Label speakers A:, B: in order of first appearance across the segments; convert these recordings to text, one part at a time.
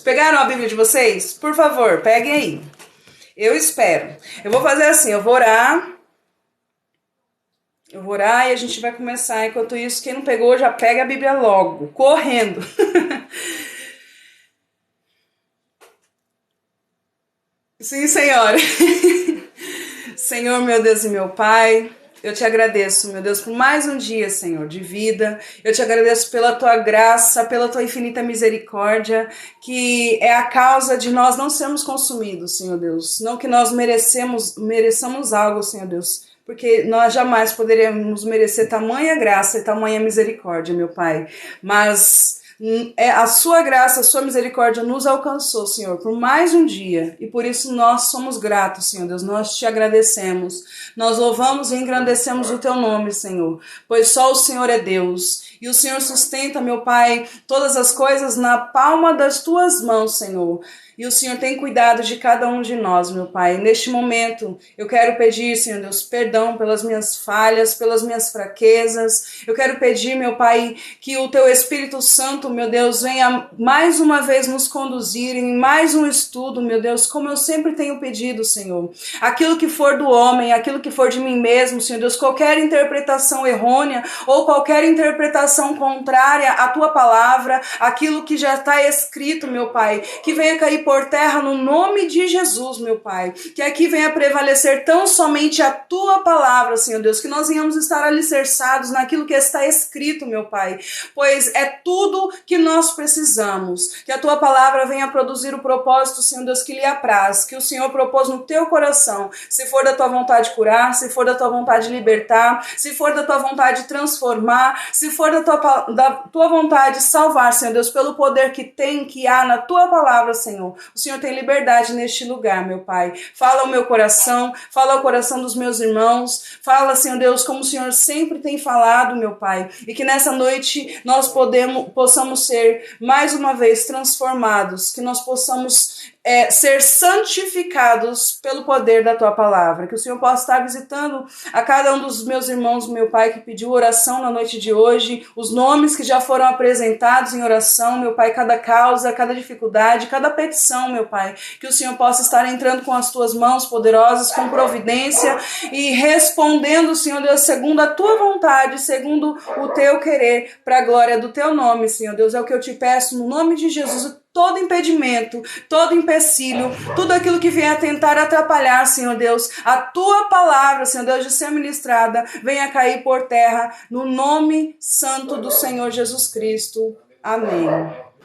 A: Pegaram a Bíblia de vocês? Por favor, peguem aí. Eu espero. Eu vou fazer assim, eu vou orar e a gente vai começar. Enquanto isso, quem não pegou já pega a Bíblia logo, correndo. Sim, Senhora. Senhor, meu Deus e meu Pai, eu te agradeço, meu Deus, por mais um dia, Senhor, de vida. Eu te agradeço pela tua graça, pela tua infinita misericórdia, que é a causa de nós não sermos consumidos, Senhor Deus. Não que nós mereçamos algo, Senhor Deus, porque nós jamais poderíamos merecer tamanha graça e tamanha misericórdia, meu Pai. Mas a sua graça, a sua misericórdia nos alcançou, Senhor, por mais um dia. E por isso nós somos gratos, Senhor Deus. Nós te agradecemos. Nós louvamos e engrandecemos o teu nome, Senhor. Pois só o Senhor é Deus. E o Senhor sustenta, meu Pai, todas as coisas na palma das tuas mãos, Senhor. E o Senhor tem cuidado de cada um de nós, meu Pai. Neste momento, eu quero pedir, Senhor Deus, perdão pelas minhas falhas, pelas minhas fraquezas. Eu quero pedir, meu Pai, que o Teu Espírito Santo, meu Deus, venha mais uma vez nos conduzir em mais um estudo, meu Deus, como eu sempre tenho pedido, Senhor. Aquilo que for do homem, aquilo que for de mim mesmo, Senhor Deus, qualquer interpretação errônea ou qualquer interpretação contrária à Tua palavra, aquilo que já está escrito, meu Pai, que venha cair por terra no nome de Jesus, meu Pai. Que aqui venha prevalecer tão somente a Tua palavra, Senhor Deus, que nós venhamos estar alicerçados naquilo que está escrito, meu Pai, pois é tudo que nós precisamos. Que a Tua palavra venha produzir o propósito, Senhor Deus, que lhe apraz, que o Senhor propôs no Teu coração, se for da Tua vontade curar, se for da Tua vontade libertar, se for da Tua vontade transformar, se for da tua vontade salvar, Senhor Deus, pelo poder que há na Tua palavra, Senhor. O Senhor tem liberdade neste lugar, meu Pai. Fala ao meu coração, fala ao coração dos meus irmãos, fala, Senhor Deus, como o Senhor sempre tem falado, meu Pai, e que nessa noite nós possamos ser mais uma vez transformados, que nós possamos ser santificados pelo poder da Tua palavra, que o Senhor possa estar visitando a cada um dos meus irmãos, meu Pai, que pediu oração na noite de hoje, os nomes que já foram apresentados em oração, meu Pai, cada causa, cada dificuldade, cada petição, meu Pai, que o Senhor possa estar entrando com as Tuas mãos poderosas, com providência e respondendo, Senhor Deus, segundo a Tua vontade, segundo o Teu querer, para a glória do Teu nome, Senhor Deus, é o que eu te peço no nome de Jesus. Todo impedimento, todo empecilho, tudo aquilo que vier a tentar atrapalhar, Senhor Deus, a Tua palavra, Senhor Deus, de ser ministrada, venha cair por terra, no nome santo do Senhor Jesus Cristo. Amém.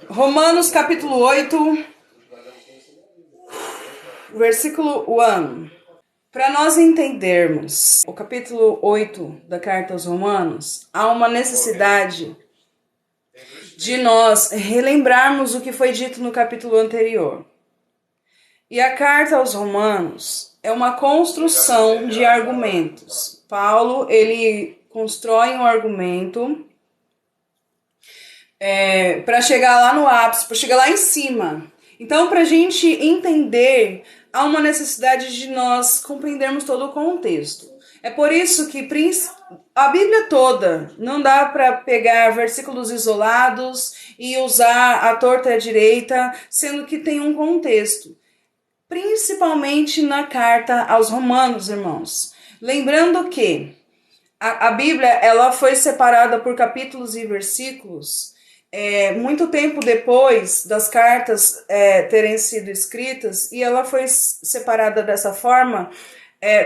A: Romanos capítulo 8, versículo 1. Para nós entendermos o capítulo 8 da carta aos Romanos, há uma necessidade de nós relembrarmos o que foi dito no capítulo anterior. E a carta aos Romanos é uma construção de argumentos. Paulo, ele constrói um argumento para chegar lá no ápice, para chegar lá em cima. Então, para a gente entender, há uma necessidade de nós compreendermos todo o contexto. É por isso que a Bíblia toda não dá para pegar versículos isolados e usar a torta e a direita, sendo que tem um contexto. Principalmente na carta aos Romanos, irmãos. Lembrando que a Bíblia ela foi separada por capítulos e versículos muito tempo depois das cartas terem sido escritas, e ela foi separada dessa forma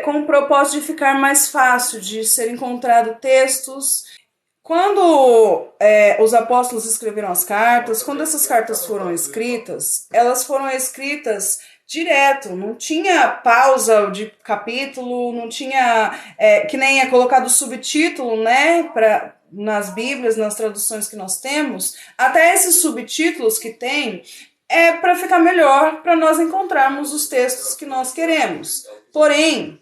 A: com o propósito de ficar mais fácil, de ser encontrado textos. Quando os apóstolos escreveram as cartas, quando essas cartas foram escritas, elas foram escritas direto, não tinha pausa de capítulo, não tinha, que nem é colocado subtítulo, né, nas Bíblias, nas traduções que nós temos, até esses subtítulos que tem, para ficar melhor, para nós encontrarmos os textos que nós queremos. Porém,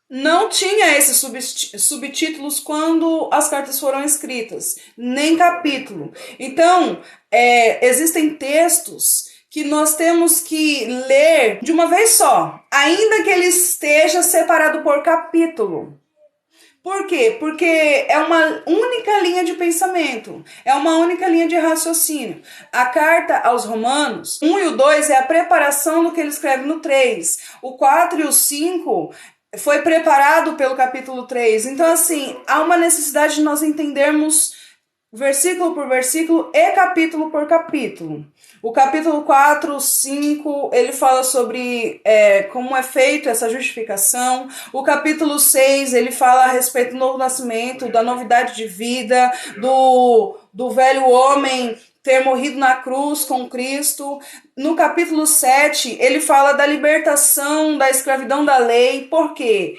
A: não tinha esses subtítulos quando as cartas foram escritas, nem capítulo. Então, existem textos que nós temos que ler de uma vez só, ainda que ele esteja separado por capítulo. Por quê? Porque é uma única linha de pensamento, é uma única linha de raciocínio. A carta aos Romanos, 1 e o 2 é a preparação do que ele escreve no 3. O 4 e o 5 foi preparado pelo capítulo 3. Então, assim, há uma necessidade de nós entendermos versículo por versículo e capítulo por capítulo. O capítulo 4, 5, ele fala sobre como é feito essa justificação. O capítulo 6, ele fala a respeito do novo nascimento, da novidade de vida, do velho homem ter morrido na cruz com Cristo. No capítulo 7, ele fala da libertação da escravidão da lei. Por quê?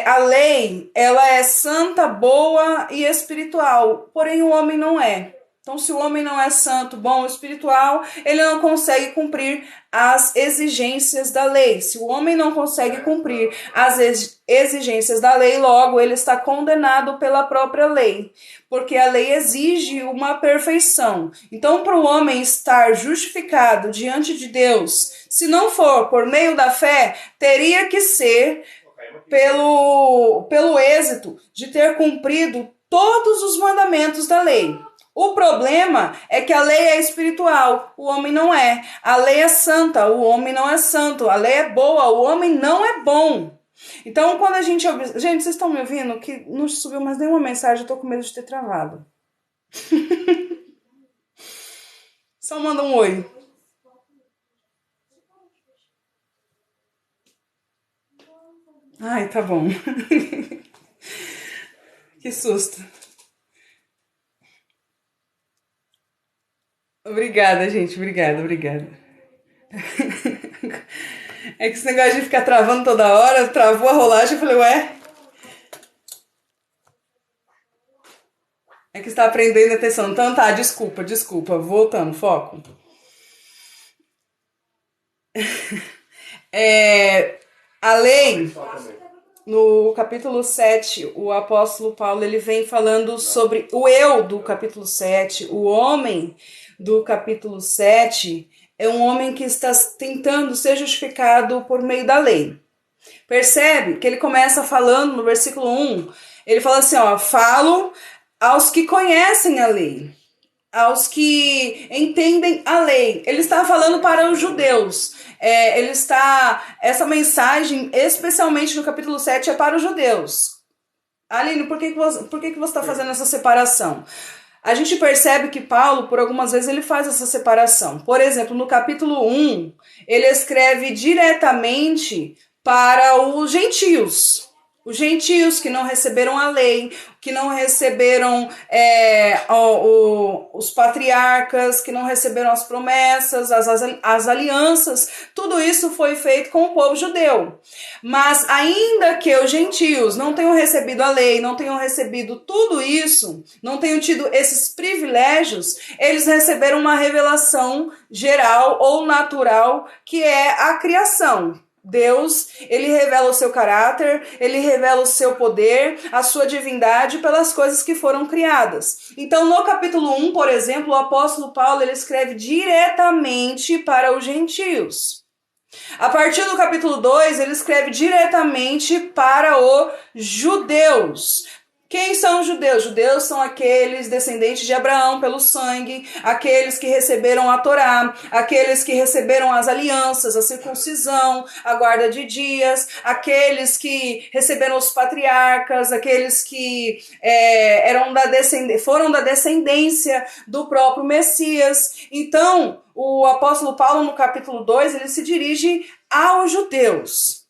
A: A lei, ela é santa, boa e espiritual, porém o homem não é. Então, se o homem não é santo, bom, espiritual, ele não consegue cumprir as exigências da lei. Se o homem não consegue cumprir as exigências da lei, logo ele está condenado pela própria lei, porque a lei exige uma perfeição. Então, para o homem estar justificado diante de Deus, se não for por meio da fé, teria que ser pelo êxito de ter cumprido todos os mandamentos da lei. O problema é que a lei é espiritual, o homem não é. A lei é santa, o homem não é santo. A lei é boa, o homem não é bom. Então, quando a gente... Gente, vocês estão me ouvindo? Que não subiu mais nenhuma mensagem, eu tô com medo de ter travado. Só manda um oi. Ai, tá bom. Que susto. Obrigada, gente. Obrigada. É que esse negócio de ficar travando toda hora, travou a rolagem, eu falei, ué? É que você tá aprendendo atenção. Então tá, desculpa. Voltando, foco. A lei, no capítulo 7, o apóstolo Paulo ele vem falando sobre o eu do capítulo 7, o homem do capítulo 7 é um homem que está tentando ser justificado por meio da lei. Percebe que ele começa falando no versículo 1, ele fala assim, falo aos que conhecem a lei, aos que entendem a lei. Ele está falando para os judeus. Essa mensagem, especialmente no capítulo 7, é para os judeus. Aline, por que você está fazendo essa separação? A gente percebe que Paulo, por algumas vezes, ele faz essa separação. Por exemplo, no capítulo 1, ele escreve diretamente para os gentios. Os gentios que não receberam a lei, que não receberam os patriarcas, que não receberam as promessas, as alianças, tudo isso foi feito com o povo judeu. Mas ainda que os gentios não tenham recebido a lei, não tenham recebido tudo isso, não tenham tido esses privilégios, eles receberam uma revelação geral ou natural, que é a criação. Deus, ele revela o seu caráter, ele revela o seu poder, a sua divindade pelas coisas que foram criadas. Então, no capítulo 1, por exemplo, o apóstolo Paulo ele escreve diretamente para os gentios. A partir do capítulo 2, ele escreve diretamente para os judeus. Quem são os judeus? Judeus são aqueles descendentes de Abraão pelo sangue, aqueles que receberam a Torá, aqueles que receberam as alianças, a circuncisão, a guarda de dias, aqueles que receberam os patriarcas, aqueles que foram da descendência do próprio Messias. Então, o apóstolo Paulo, no capítulo 2, ele se dirige aos judeus.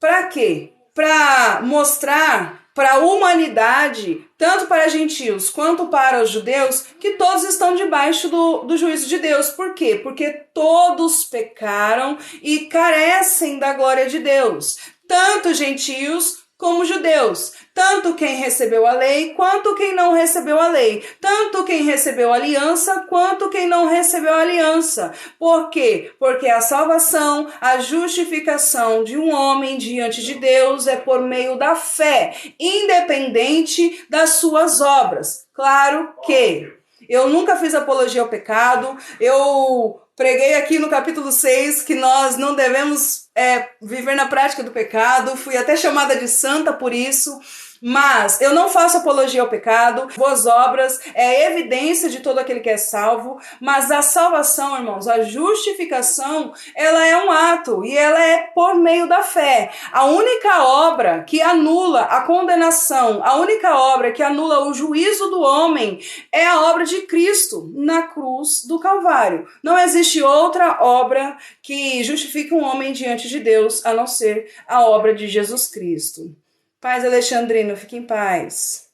A: Para quê? Para mostrar para a humanidade, tanto para gentios quanto para os judeus, que todos estão debaixo do juízo de Deus. Por quê? Porque todos pecaram e carecem da glória de Deus. Tanto gentios como judeus. Tanto quem recebeu a lei, quanto quem não recebeu a lei. Tanto quem recebeu a aliança, quanto quem não recebeu a aliança. Por quê? Porque a salvação, a justificação de um homem diante de Deus é por meio da fé, independente das suas obras. Claro que eu nunca fiz apologia ao pecado, eu preguei aqui no capítulo 6 que nós não devemos viver na prática do pecado, fui até chamada de santa por isso, Mas eu não faço apologia ao pecado, boas obras é evidência de todo aquele que é salvo, mas a salvação, irmãos, a justificação, ela é um ato e ela é por meio da fé. A única obra que anula a condenação, a única obra que anula o juízo do homem é a obra de Cristo na cruz do Calvário. Não existe outra obra que justifique um homem diante de Deus a não ser a obra de Jesus Cristo. Paz, Alexandrino, fique em paz.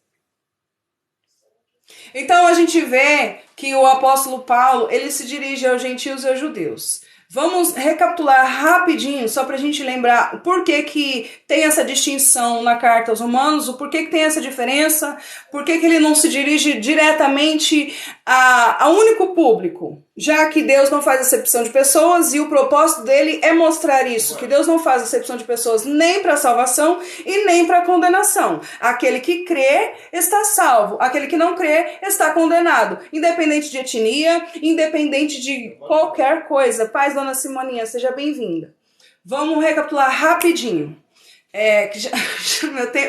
A: Então a gente vê que o apóstolo Paulo, ele se dirige aos gentios e aos judeus. Vamos recapitular rapidinho, só para a gente lembrar o porquê que tem essa distinção na carta aos Romanos, o porquê que tem essa diferença, porquê que ele não se dirige diretamente a único público, já que Deus não faz acepção de pessoas e o propósito dele é mostrar isso, que Deus não faz acepção de pessoas nem para salvação e nem para condenação. Aquele que crê está salvo, aquele que não crê está condenado, independente de etnia, independente de qualquer coisa. Paz, Dona Simoninha, seja bem-vinda. Vamos recapitular rapidinho.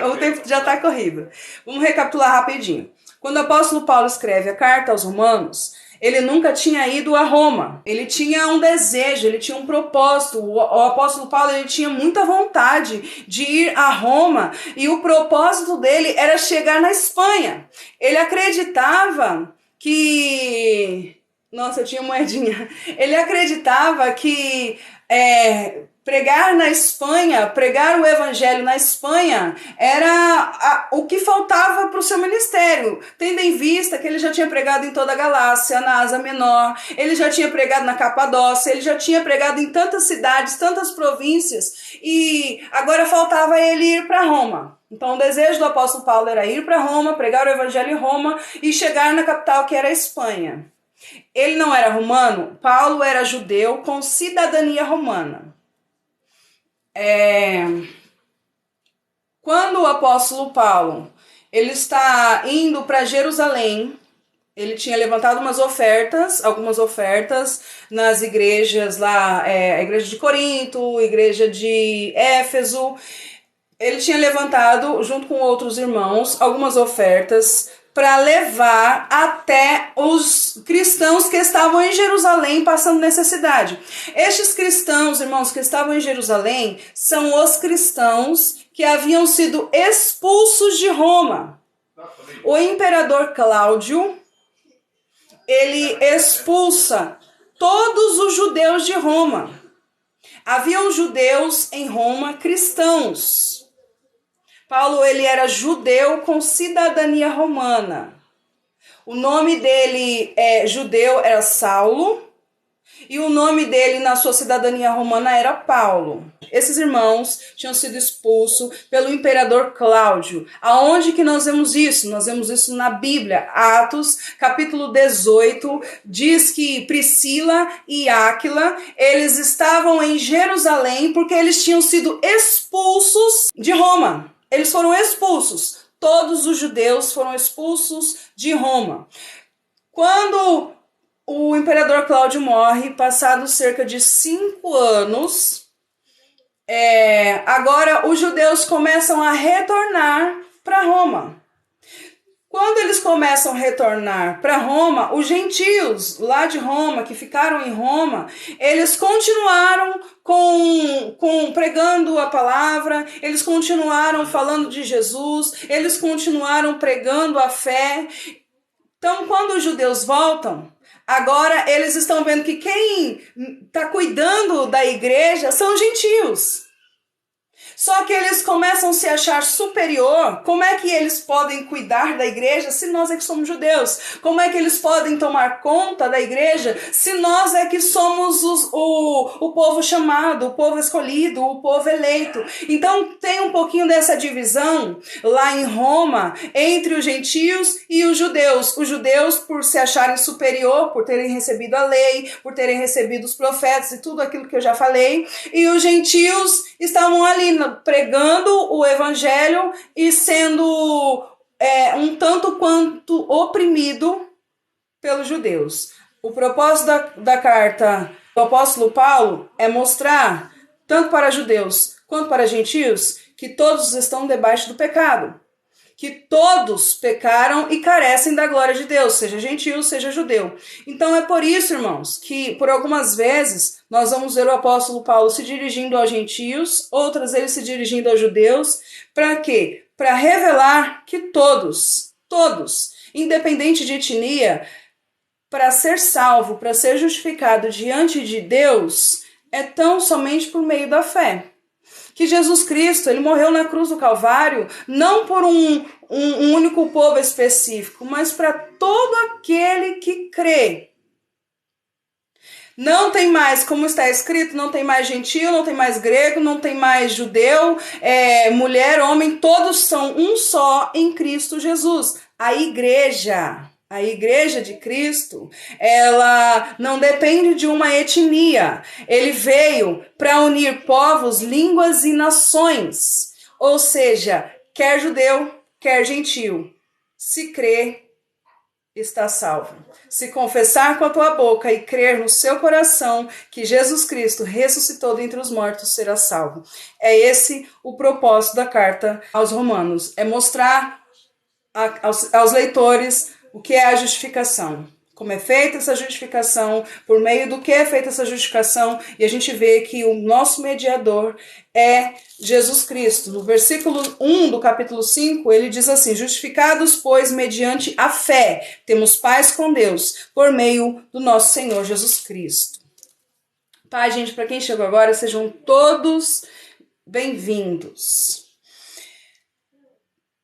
A: O tempo já está corrido. Vamos recapitular rapidinho. Quando o apóstolo Paulo escreve a carta aos Romanos, ele nunca tinha ido a Roma. Ele tinha um desejo, ele tinha um propósito. O apóstolo Paulo, ele tinha muita vontade de ir a Roma e o propósito dele era chegar na Espanha. Ele acreditava que... Nossa, eu tinha moedinha. Ele acreditava que pregar na Espanha, pregar o evangelho na Espanha era o que faltava para o seu ministério, tendo em vista que ele já tinha pregado em toda a Galácia, na Ásia Menor, ele já tinha pregado na Capadócia, ele já tinha pregado em tantas cidades, tantas províncias, e agora faltava ele ir para Roma. Então o desejo do apóstolo Paulo era ir para Roma, pregar o evangelho em Roma e chegar na capital, que era a Espanha. Ele não era romano, Paulo era judeu com cidadania romana. Quando o apóstolo Paulo ele está indo para Jerusalém, ele tinha levantado algumas ofertas nas igrejas lá, a igreja de Corinto, a igreja de Éfeso. Ele tinha levantado, junto com outros irmãos, algumas ofertas para levar até os cristãos que estavam em Jerusalém passando necessidade. Estes cristãos, irmãos, que estavam em Jerusalém, são os cristãos que haviam sido expulsos de Roma. O imperador Cláudio, ele expulsa todos os judeus de Roma. Haviam judeus em Roma cristãos. Paulo, ele era judeu com cidadania romana. O nome dele judeu era Saulo e o nome dele na sua cidadania romana era Paulo. Esses irmãos tinham sido expulsos pelo imperador Cláudio. Aonde que nós vemos isso? Nós vemos isso na Bíblia. Atos, capítulo 18, diz que Priscila e Áquila, eles estavam em Jerusalém porque eles tinham sido expulsos de Roma. Eles foram expulsos. Todos os judeus foram expulsos de Roma. Quando o imperador Cláudio morre, passados cerca de 5 anos, agora os judeus começam a retornar para Roma. Quando eles começam a retornar para Roma, os gentios lá de Roma, que ficaram em Roma, eles continuaram pregando a palavra, eles continuaram falando de Jesus, eles continuaram pregando a fé. Então, quando os judeus voltam, agora eles estão vendo que quem está cuidando da igreja são os gentios. Só que eles começam a se achar superior. Como é que eles podem cuidar da igreja se nós é que somos judeus? Como é que eles podem tomar conta da igreja se nós é que somos o povo chamado, o povo escolhido, o povo eleito? Então tem um pouquinho dessa divisão lá em Roma entre os gentios e os judeus. Os judeus por se acharem superior, por terem recebido a lei, por terem recebido os profetas e tudo aquilo que eu já falei. E os gentios estavam ali pregando o evangelho e sendo um tanto quanto oprimido pelos judeus. O propósito da carta do apóstolo Paulo é mostrar, tanto para judeus quanto para gentios, que todos estão debaixo do pecado. que todos pecaram e carecem da glória de Deus, seja gentil, seja judeu. Então é por isso, irmãos, que por algumas vezes nós vamos ver o apóstolo Paulo se dirigindo aos gentios, outras ele se dirigindo aos judeus. Para quê? Para revelar que todos, independente de etnia, para ser salvo, para ser justificado diante de Deus, é tão somente por meio da fé. Que Jesus Cristo, ele morreu na cruz do Calvário, não por um único povo específico, mas para todo aquele que crê. Não tem mais, como está escrito, não tem mais gentil, não tem mais grego, não tem mais judeu, mulher, homem, todos são um só em Cristo Jesus. A igreja de Cristo, ela não depende de uma etnia. Ele veio para unir povos, línguas e nações. Ou seja, quer judeu, quer gentil. Se crê, está salvo. Se confessar com a tua boca e crer no seu coração que Jesus Cristo ressuscitou dentre os mortos, será salvo. É esse o propósito da carta aos Romanos. É mostrar aos leitores o que é a justificação. Como é feita essa justificação, por meio do que é feita essa justificação, e a gente vê que o nosso mediador é Jesus Cristo. No versículo 1 do capítulo 5, ele diz assim: justificados, pois, mediante a fé, temos paz com Deus, por meio do nosso Senhor Jesus Cristo. Tá, gente, para quem chegou agora, sejam todos bem-vindos.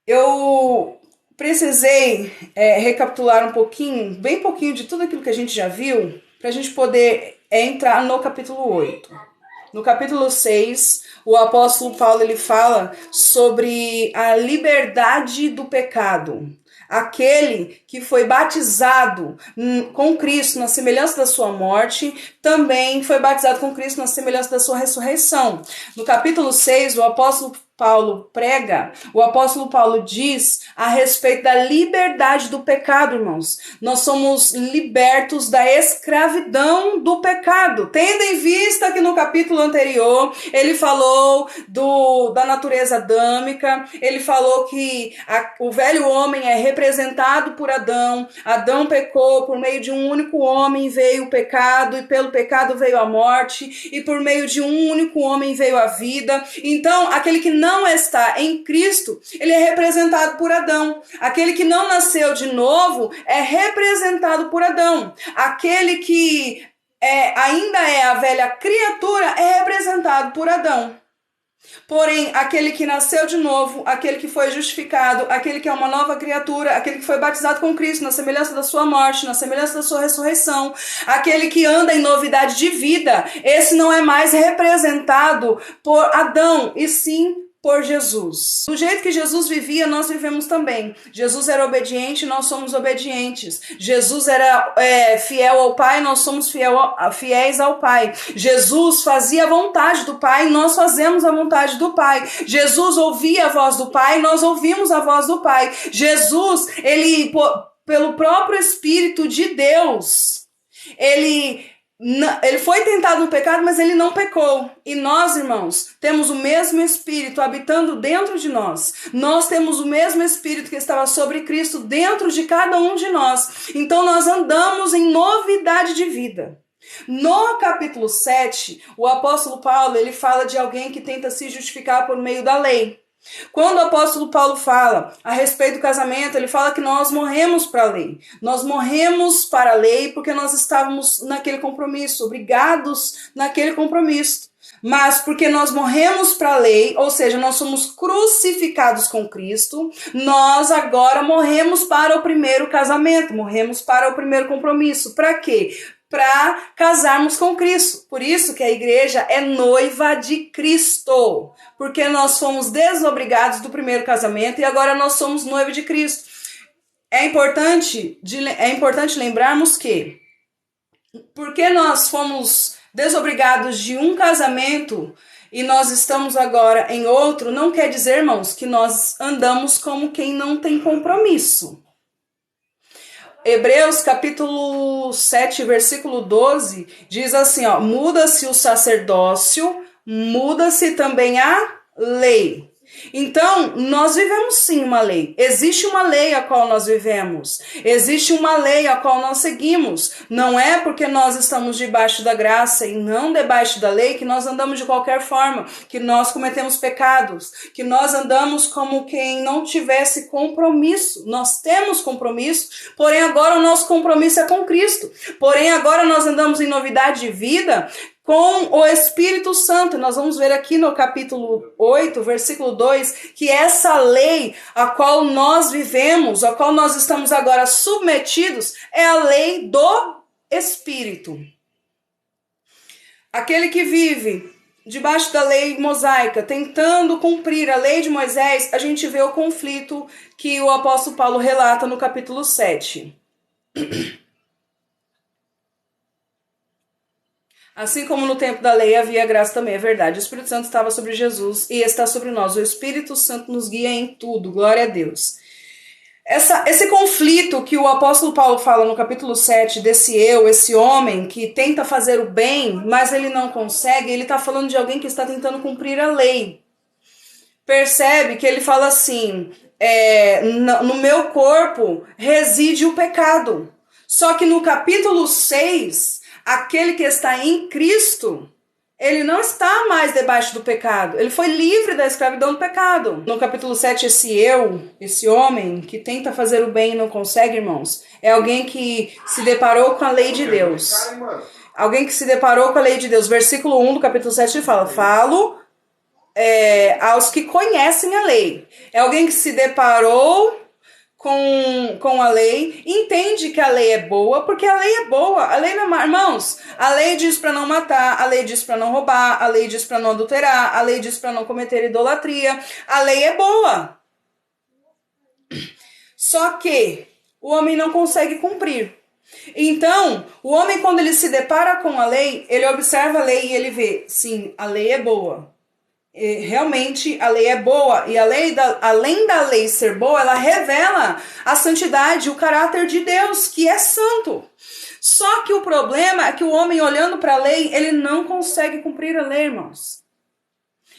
A: Eu precisei recapitular bem pouquinho de tudo aquilo que a gente já viu, para a gente poder entrar no capítulo 8. No capítulo 6, o apóstolo Paulo ele fala sobre a liberdade do pecado. Aquele que foi batizado com Cristo na semelhança da sua morte, também foi batizado com Cristo na semelhança da sua ressurreição. No capítulo 6, o apóstolo Paulo prega, o apóstolo Paulo diz a respeito da liberdade do pecado, irmãos. Nós somos libertos da escravidão do pecado. Tendo em vista que no capítulo anterior ele falou da natureza adâmica, ele falou que o velho homem é representado por Adão. Adão pecou, por meio de um único homem veio o pecado, e pelo pecado veio a morte, e por meio de um único homem veio a vida. Então, aquele que não está em Cristo, ele é representado por Adão. Aquele que não nasceu de novo é representado por Adão. Aquele que ainda é a velha criatura é representado por Adão. Porém, aquele que nasceu de novo, aquele que foi justificado, aquele que é uma nova criatura, aquele que foi batizado com Cristo na semelhança da sua morte, na semelhança da sua ressurreição, aquele que anda em novidade de vida, esse não é mais representado por Adão, e sim por Jesus. Do jeito que Jesus vivia, nós vivemos também. Jesus era obediente, nós somos obedientes. Jesus era fiel ao Pai, nós somos fiéis ao Pai. Jesus fazia a vontade do Pai, nós fazemos a vontade do Pai. Jesus ouvia a voz do Pai, nós ouvimos a voz do Pai. Jesus, ele, pelo próprio Espírito de Deus, ele foi tentado no pecado, mas ele não pecou. E nós, irmãos, temos o mesmo Espírito habitando dentro de nós. Nós temos o mesmo Espírito que estava sobre Cristo dentro de cada um de nós. Então nós andamos em novidade de vida. No capítulo 7, o apóstolo Paulo ele fala de alguém que tenta se justificar por meio da lei. Quando o apóstolo Paulo fala a respeito do casamento, ele fala que nós morremos para a lei. Nós morremos para a lei porque nós estávamos naquele compromisso, obrigados naquele compromisso. Mas porque nós morremos para a lei, ou seja, nós somos crucificados com Cristo, nós agora morremos para o primeiro casamento, morremos para o primeiro compromisso. Para quê? Para casarmos com Cristo. Por isso que a igreja é noiva de Cristo, porque nós fomos desobrigados do primeiro casamento e agora nós somos noiva de Cristo. É importante lembrarmos que, porque nós fomos desobrigados de um casamento e nós estamos agora em outro, não quer dizer, irmãos, que nós andamos como quem não tem compromisso. Hebreus capítulo 7, versículo 12, diz assim, muda-se o sacerdócio, muda-se também a lei. Então, nós vivemos sim uma lei. Existe uma lei a qual nós vivemos. Existe uma lei a qual nós seguimos. Não é porque nós estamos debaixo da graça e não debaixo da lei que nós andamos de qualquer forma, que nós cometemos pecados, que nós andamos como quem não tivesse compromisso. Nós temos compromisso, porém agora o nosso compromisso é com Cristo. Porém agora nós andamos em novidade de vida com o Espírito Santo. Nós vamos ver aqui no capítulo 8, versículo 2, que essa lei a qual nós vivemos, a qual nós estamos agora submetidos, é a lei do Espírito. Aquele que vive debaixo da lei mosaica, tentando cumprir a lei de Moisés, a gente vê o conflito que o apóstolo Paulo relata no capítulo 7. Assim como no tempo da lei havia graça também, é verdade. O Espírito Santo estava sobre Jesus e está sobre nós. O Espírito Santo nos guia em tudo. Glória a Deus. Esse conflito que o apóstolo Paulo fala no capítulo 7, desse eu, esse homem que tenta fazer o bem, mas ele não consegue, ele está falando de alguém que está tentando cumprir a lei. Percebe que ele fala assim, no meu corpo reside o pecado. Só que no capítulo 6... aquele que está em Cristo, ele não está mais debaixo do pecado. Ele foi livre da escravidão do pecado. No capítulo 7, esse homem que tenta fazer o bem e não consegue, irmãos, é alguém que se deparou com a lei de Deus. Alguém que se deparou com a lei de Deus. Versículo 1 do capítulo 7 fala, falo aos que conhecem a lei. É alguém que se deparou com a lei, entende que a lei é boa, porque a lei é boa, a lei não é, irmãos, a lei diz para não matar, a lei diz para não roubar, a lei diz para não adulterar, a lei diz para não cometer idolatria, a lei é boa. Só que o homem não consegue cumprir. Então, o homem quando ele se depara com a lei, ele observa a lei e ele vê, sim, a lei é boa. Realmente a lei é boa e além da lei ser boa, ela revela a santidade, o caráter de Deus, que é santo. Só que o problema é que o homem olhando para a lei, ele não consegue cumprir a lei, irmãos.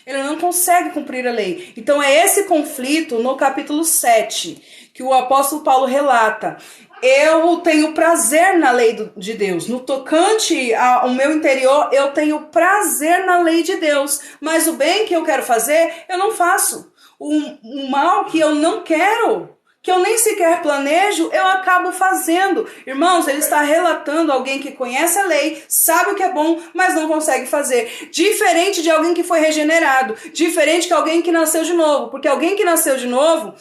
A: Ele não consegue cumprir a lei. Então é esse conflito no capítulo 7 que o apóstolo Paulo relata. Eu tenho prazer na lei de Deus. No tocante ao meu interior, eu tenho prazer na lei de Deus. Mas o bem que eu quero fazer, eu não faço. O mal que eu não quero, que eu nem sequer planejo, eu acabo fazendo. Irmãos, ele está relatando alguém que conhece a lei, sabe o que é bom, mas não consegue fazer. Diferente de alguém que foi regenerado. Diferente de alguém que nasceu de novo. Porque alguém que nasceu de novo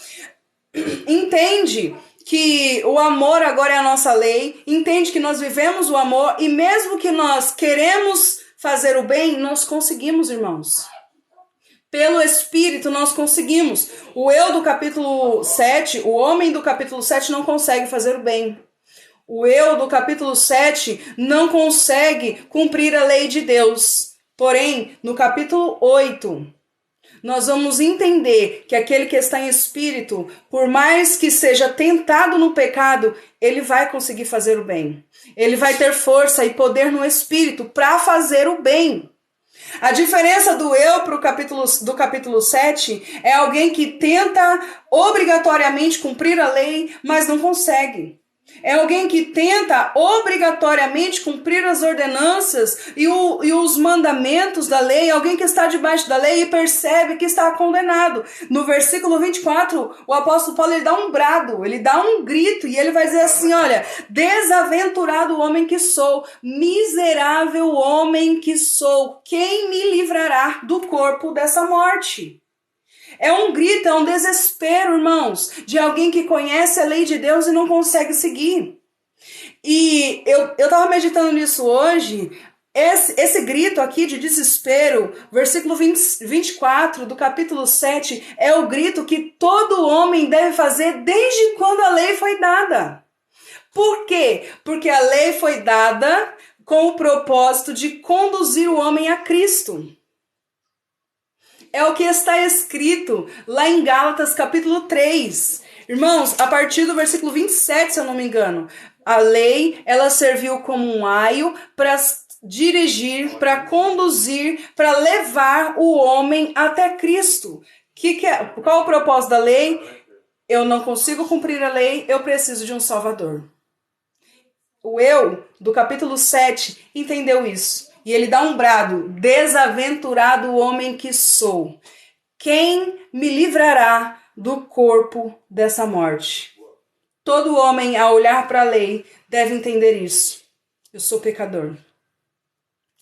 A: entende que o amor agora é a nossa lei, entende que nós vivemos o amor e mesmo que nós queremos fazer o bem, nós conseguimos, irmãos. Pelo Espírito nós conseguimos. O eu do capítulo 7, o homem do capítulo 7 não consegue fazer o bem. O eu do capítulo 7 não consegue cumprir a lei de Deus. Porém, no capítulo 8... nós vamos entender que aquele que está em espírito, por mais que seja tentado no pecado, ele vai conseguir fazer o bem. Ele vai ter força e poder no espírito para fazer o bem. A diferença do eu do capítulo 7 é alguém que tenta obrigatoriamente cumprir a lei, mas não consegue. É alguém que tenta obrigatoriamente cumprir as ordenanças e os mandamentos da lei, alguém que está debaixo da lei e percebe que está condenado. No versículo 24, o apóstolo Paulo ele dá um brado, ele dá um grito e ele vai dizer assim, olha, desaventurado homem que sou, miserável homem que sou, quem me livrará do corpo dessa morte? É um grito, é um desespero, irmãos, de alguém que conhece a lei de Deus e não consegue seguir. E eu estava meditando nisso hoje, esse grito aqui de desespero, versículo 24 do capítulo 7, é o grito que todo homem deve fazer desde quando a lei foi dada. Por quê? Porque a lei foi dada com o propósito de conduzir o homem a Cristo. É o que está escrito lá em Gálatas capítulo 3. Irmãos, a partir do versículo 27, se eu não me engano, a lei, ela serviu como um aio para dirigir, para conduzir, para levar o homem até Cristo. Qual o propósito da lei? Eu não consigo cumprir a lei, eu preciso de um Salvador. O eu, do capítulo 7, entendeu isso. E ele dá um brado: desaventurado homem que sou. Quem me livrará do corpo dessa morte? Todo homem, ao olhar para a lei, deve entender isso. Eu sou pecador.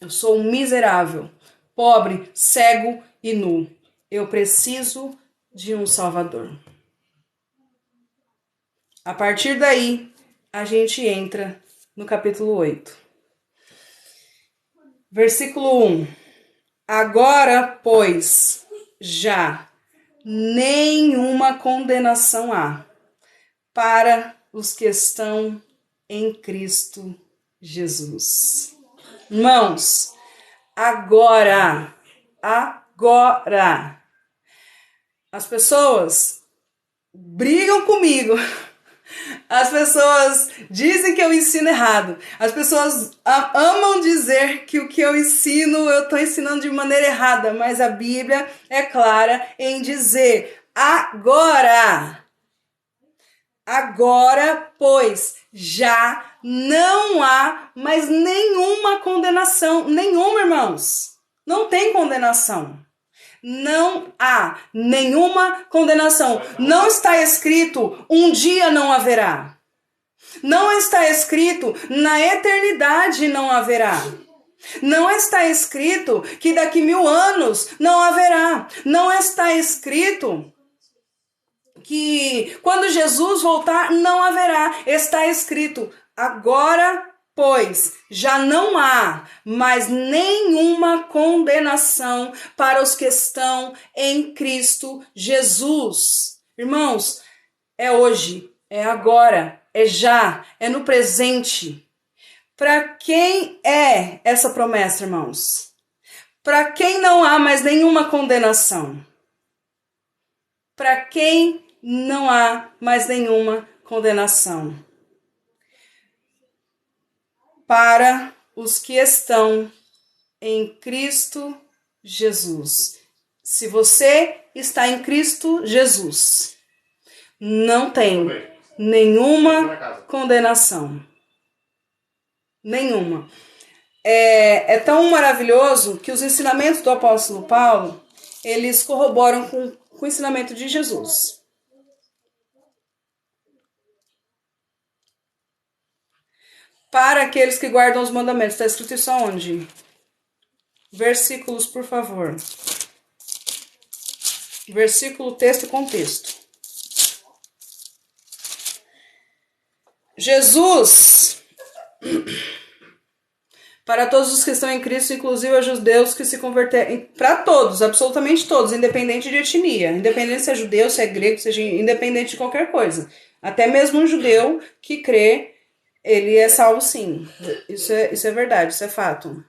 A: Eu sou um miserável, pobre, cego e nu. Eu preciso de um Salvador. A partir daí, a gente entra no capítulo 8. Versículo 1. Agora, pois, já nenhuma condenação há para os que estão em Cristo Jesus. Irmãos, agora, as pessoas brigam comigo. As pessoas dizem que eu ensino errado. As pessoas amam dizer que o que eu ensino, eu estou ensinando de maneira errada. Mas a Bíblia é clara em dizer: agora, pois, já não há mais nenhuma condenação. Nenhuma, irmãos. Não tem condenação. Não há nenhuma condenação. Não está escrito: um dia não haverá. Não está escrito: na eternidade não haverá. Não está escrito que daqui 1000 anos não haverá. Não está escrito que quando Jesus voltar não haverá. Está escrito: agora, pois, já não há mais nenhuma condenação para os que estão em Cristo Jesus. Irmãos, é hoje, é agora, é já, é no presente. Para quem é essa promessa, irmãos? Para quem não há mais nenhuma condenação? Para quem não há mais nenhuma condenação? Para os que estão em Cristo Jesus. Se você está em Cristo Jesus, não tem nenhuma condenação. Nenhuma. É tão maravilhoso que os ensinamentos do apóstolo Paulo, eles corroboram com o ensinamento de Jesus. Para aqueles que guardam os mandamentos. Está escrito isso aonde? Versículos, por favor. Versículo, texto e contexto. Jesus, para todos os que estão em Cristo, inclusive os judeus que se converterem, para todos, absolutamente todos, independente de etnia, independente se é judeu, se é grego, seja independente de qualquer coisa. Até mesmo um judeu que crê, ele é salvo sim. Isso é verdade, isso é fato.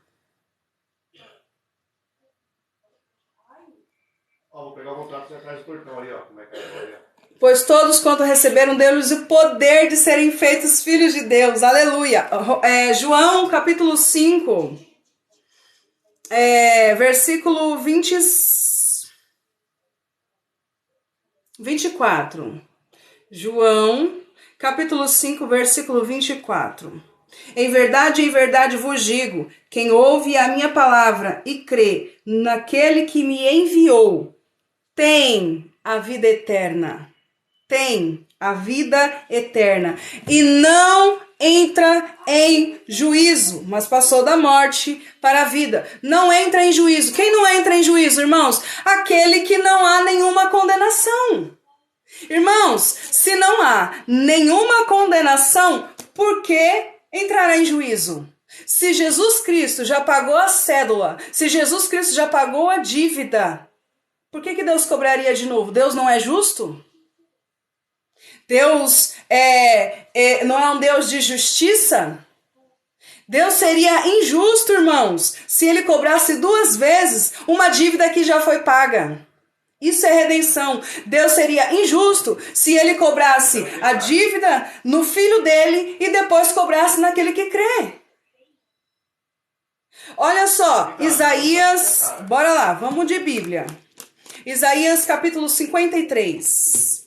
B: Vou pegar o contrato atrás do portão ali, ó. Como é que é?
A: Pois todos quanto receberam deles o poder de serem feitos filhos de Deus. Aleluia. João capítulo 5, versículo 24. João capítulo 5, versículo 24. Em verdade vos digo, quem ouve a minha palavra e crê naquele que me enviou, tem a vida eterna. Tem a vida eterna. E não entra em juízo, mas passou da morte para a vida. Não entra em juízo. Quem não entra em juízo, irmãos? Aquele que não há nenhuma condenação. Irmãos, se não há nenhuma condenação, por que entrará em juízo? Se Jesus Cristo já pagou a cédula, se Jesus Cristo já pagou a dívida, por que Deus cobraria de novo? Deus não é justo? Deus não é um Deus de justiça? Deus seria injusto, irmãos, se ele cobrasse 2 vezes uma dívida que já foi paga. Isso é redenção. Deus seria injusto se ele cobrasse a dívida no filho dele e depois cobrasse naquele que crê. Olha só, Isaías, bora lá, vamos de Bíblia. Isaías capítulo 53.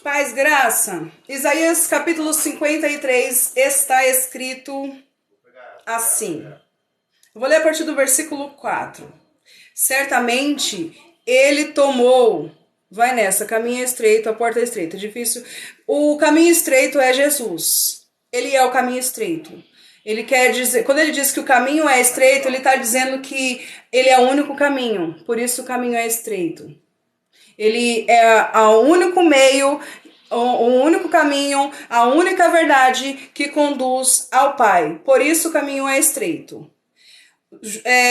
A: Paz, graça. Isaías capítulo 53 está escrito assim. Eu vou ler a partir do versículo 4. Certamente ele tomou, vai nessa, caminho é estreito, a porta é estreita, difícil. O caminho estreito é Jesus. Ele é o caminho estreito. Ele quer dizer, quando ele diz que o caminho é estreito, ele está dizendo que ele é o único caminho, por isso o caminho é estreito. Ele é o único meio, o único caminho, a única verdade que conduz ao Pai. Por isso o caminho é estreito.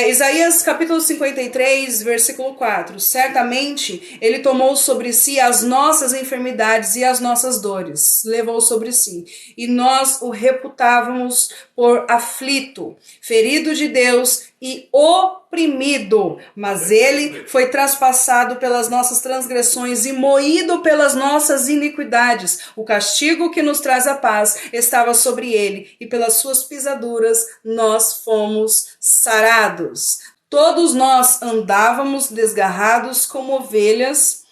A: Isaías capítulo 53, versículo 4. Certamente ele tomou sobre si as nossas enfermidades e as nossas dores. Levou sobre si. E nós o reputávamos por aflito, ferido de Deus e oprimido. Mas ele foi traspassado pelas nossas transgressões e moído pelas nossas iniquidades. O castigo que nos traz a paz estava sobre ele, e pelas suas pisaduras nós fomos sarados. Todos nós andávamos desgarrados como ovelhas,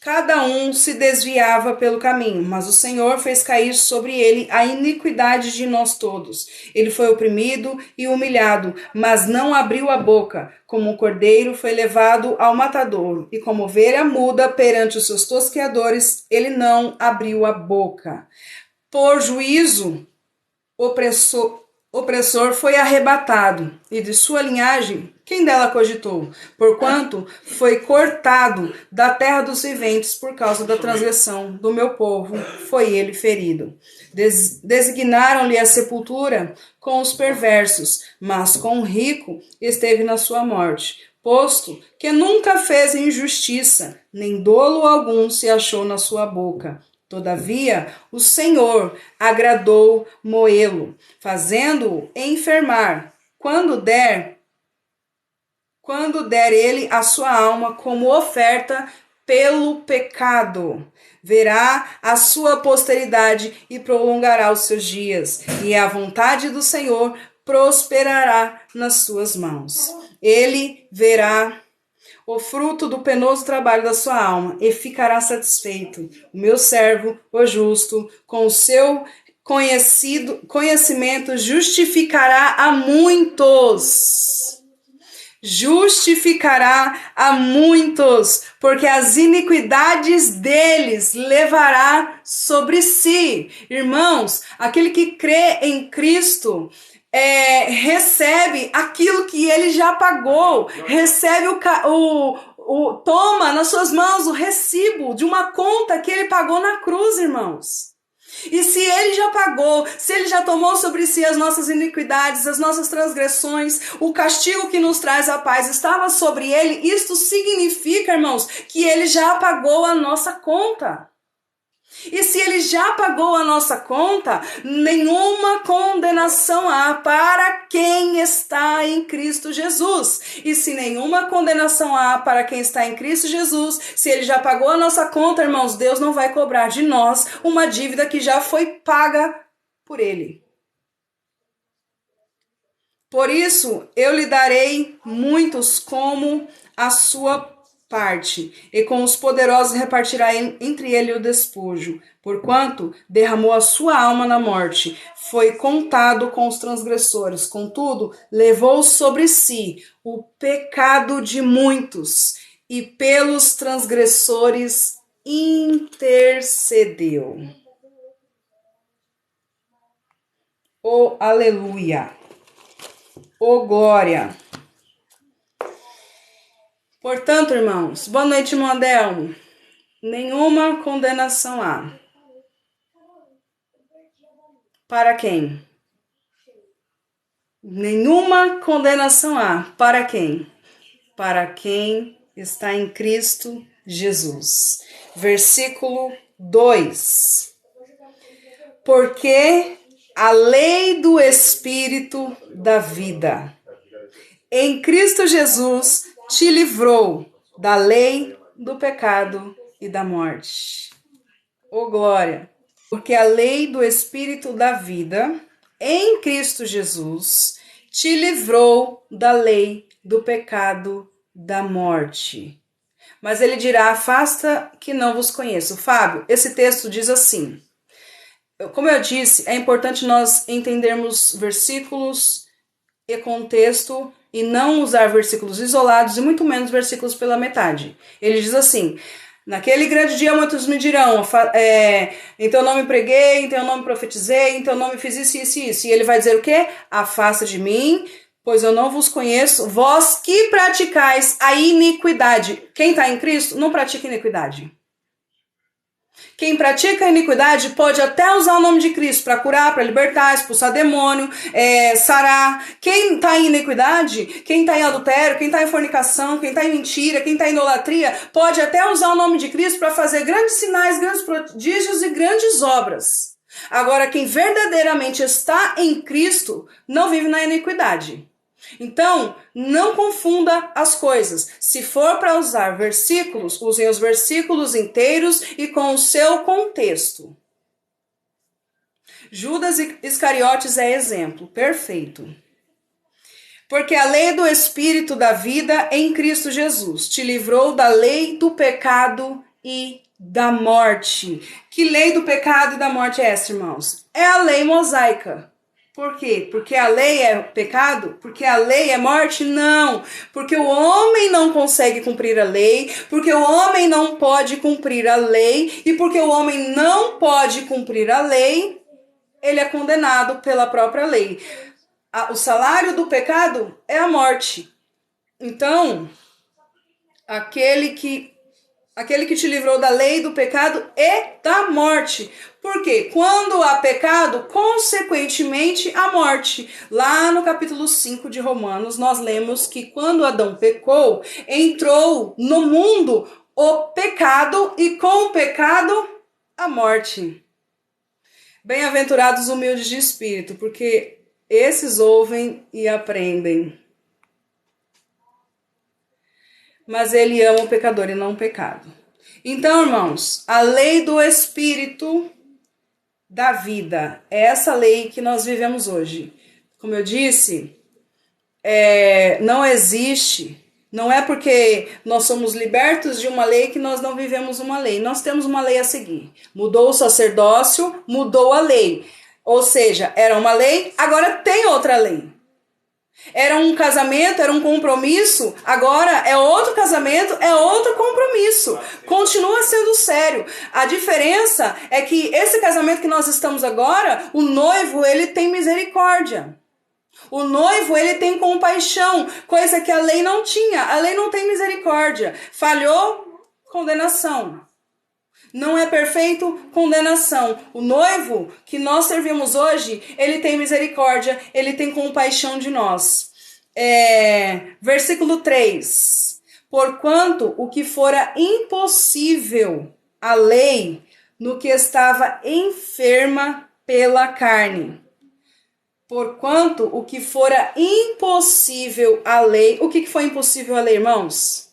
A: cada um se desviava pelo caminho, mas o Senhor fez cair sobre ele a iniquidade de nós todos. Ele foi oprimido e humilhado, mas não abriu a boca. Como um cordeiro foi levado ao matadouro, e como ovelha muda perante os seus tosqueadores, ele não abriu a boca. Por juízo, opressor foi arrebatado, e de sua linhagem, quem dela cogitou? Porquanto foi cortado da terra dos viventes por causa da transgressão do meu povo, foi ele ferido. Designaram-lhe a sepultura com os perversos, mas com o rico esteve na sua morte, posto que nunca fez injustiça, nem dolo algum se achou na sua boca. Todavia, o Senhor agradou moê-lo, fazendo-o enfermar, quando der ele a sua alma como oferta pelo pecado. Verá a sua posteridade e prolongará os seus dias, e a vontade do Senhor prosperará nas suas mãos. Ele verá o fruto do penoso trabalho da sua alma, e ficará satisfeito. O meu servo, o justo, com o seu conhecimento, justificará a muitos. Justificará a muitos, porque as iniquidades deles levará sobre si. Irmãos, aquele que crê em Cristo recebe aquilo que ele já pagou, recebe toma nas suas mãos o recibo de uma conta que ele pagou na cruz, irmãos. E se ele já pagou, se ele já tomou sobre si as nossas iniquidades, as nossas transgressões, o castigo que nos traz a paz estava sobre ele, isto significa, irmãos, que ele já pagou a nossa conta. E se ele já pagou a nossa conta, nenhuma condenação há para quem está em Cristo Jesus. E se nenhuma condenação há para quem está em Cristo Jesus, se ele já pagou a nossa conta, irmãos, Deus não vai cobrar de nós uma dívida que já foi paga por ele. Por isso, eu lhe darei muitos como a sua parte, e com os poderosos repartirá entre ele o despojo, porquanto derramou a sua alma na morte, foi contado com os transgressores, contudo, levou sobre si o pecado de muitos, e pelos transgressores intercedeu. Oh, aleluia! Oh, glória! Portanto, irmãos, boa noite, irmão Adelmo. Nenhuma condenação há. Para quem? Nenhuma condenação há. Para quem? Para quem está em Cristo Jesus. Versículo 2. Porque a lei do Espírito da vida em Cristo Jesus te livrou da lei do pecado e da morte. Oh, glória! Porque a lei do Espírito da vida, em Cristo Jesus, te livrou da lei do pecado da morte. Mas ele dirá, afasta que não vos conheço. Fábio, esse texto diz assim, como eu disse, é importante nós entendermos versículos e contexto e não usar versículos isolados e muito menos versículos pela metade. Ele diz assim, naquele grande dia muitos me dirão, em teu nome preguei, em teu nome profetizei, em teu nome fiz isso, isso e isso. E ele vai dizer o quê? Afasta de mim, pois eu não vos conheço, vós que praticais a iniquidade. Quem está em Cristo não pratica iniquidade. Quem pratica a iniquidade pode até usar o nome de Cristo para curar, para libertar, expulsar demônio, sarar. Quem está em iniquidade, quem está em adultério, quem está em fornicação, quem está em mentira, quem está em idolatria, pode até usar o nome de Cristo para fazer grandes sinais, grandes prodígios e grandes obras. Agora, quem verdadeiramente está em Cristo não vive na iniquidade. Então, não confunda as coisas. Se for para usar versículos, usem os versículos inteiros e com o seu contexto. Judas Iscariotes é exemplo perfeito. Porque a lei do Espírito da vida em Cristo Jesus te livrou da lei do pecado e da morte. Que lei do pecado e da morte é essa, irmãos? É a lei mosaica. Por quê? Porque a lei é pecado? Porque a lei é morte? Não. Porque o homem não consegue cumprir a lei, porque o homem não pode cumprir a lei, e porque o homem não pode cumprir a lei, ele é condenado pela própria lei. O salário do pecado é a morte. Então, aquele que te livrou da lei do pecado e da morte. Porque quando há pecado, consequentemente a morte. Lá no capítulo 5 de Romanos, nós lemos que quando Adão pecou, entrou no mundo o pecado e com o pecado a morte. Bem-aventurados humildes de espírito, porque esses ouvem e aprendem. Mas ele ama o pecador e não o pecado. Então, irmãos, a lei do Espírito da vida é essa lei que nós vivemos hoje. Como eu disse, não existe, não é porque nós somos libertos de uma lei que nós não vivemos uma lei. Nós temos uma lei a seguir. Mudou o sacerdócio, mudou a lei. Ou seja, era uma lei, agora tem outra lei. Era um casamento, era um compromisso, agora é outro casamento, é outro compromisso. Continua sendo sério. A diferença é que esse casamento que nós estamos agora, o noivo, ele tem misericórdia. O noivo, ele tem compaixão, coisa que a lei não tinha. A lei não tem misericórdia. Falhou, condenação. Não é perfeito, condenação. O noivo que nós servimos hoje, ele tem misericórdia, ele tem compaixão de nós. Versículo 3. Porquanto o que fora impossível à lei, no que estava enferma pela carne. Porquanto o que fora impossível à lei. O que foi impossível à lei, irmãos?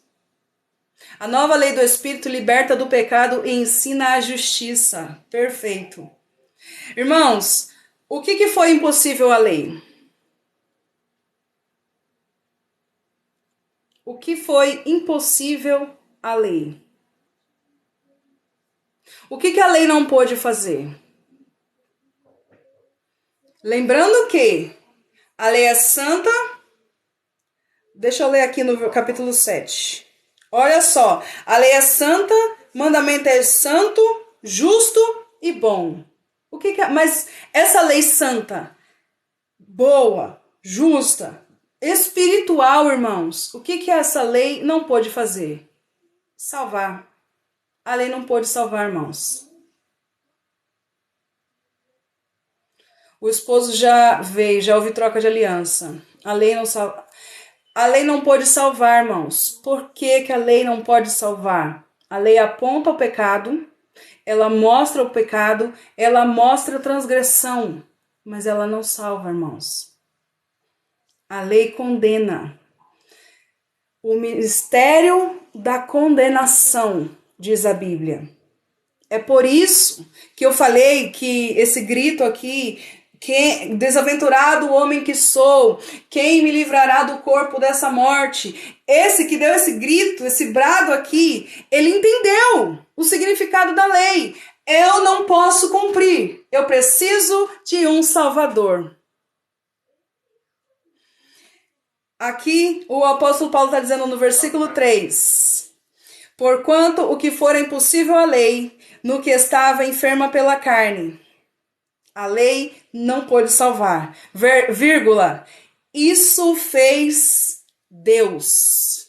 A: A nova lei do Espírito liberta do pecado e ensina a justiça. Perfeito. Irmãos, o que foi impossível à lei? O que foi impossível à lei? O que a lei não pôde fazer? Lembrando que a lei é santa. Deixa eu ler aqui no capítulo 7. Olha só, a lei é santa, mandamento é santo, justo e bom. Mas essa lei santa, boa, justa, espiritual, irmãos, o que essa lei não pôde fazer? Salvar. A lei não pôde salvar, irmãos. O esposo já veio, já houve troca de aliança. A lei não pode salvar, irmãos. Por que a lei não pode salvar? A lei aponta o pecado, ela mostra o pecado, ela mostra a transgressão, mas ela não salva, irmãos. A lei condena. O mistério da condenação, diz a Bíblia. É por isso que eu falei que esse grito aqui, desaventurado homem que sou, quem me livrará do corpo dessa morte? Esse que deu esse grito, esse brado aqui, ele entendeu o significado da lei. Eu não posso cumprir, eu preciso de um Salvador. Aqui o apóstolo Paulo está dizendo no versículo 3: porquanto o que for impossível à lei, no que estava enferma pela carne, a lei não pôde salvar. Vírgula. Isso fez Deus,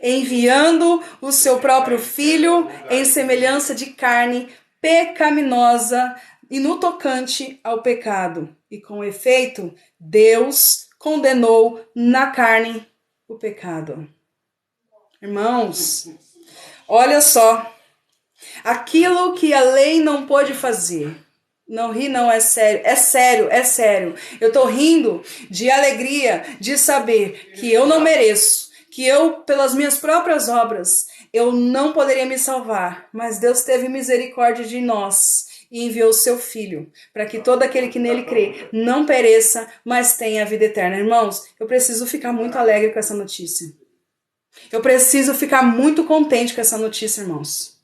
A: enviando o seu próprio Filho em semelhança de carne pecaminosa e no tocante ao pecado. E com efeito, Deus condenou na carne o pecado. Irmãos, olha só. Aquilo que a lei não pôde fazer. Não ri, não, é sério. É sério, é sério. Eu tô rindo de alegria de saber que eu não mereço, que eu, pelas minhas próprias obras, eu não poderia me salvar. Mas Deus teve misericórdia de nós e enviou seu Filho, para que todo aquele que nele crê não pereça, mas tenha a vida eterna. Irmãos, eu preciso ficar muito alegre com essa notícia. Eu preciso ficar muito contente com essa notícia, irmãos.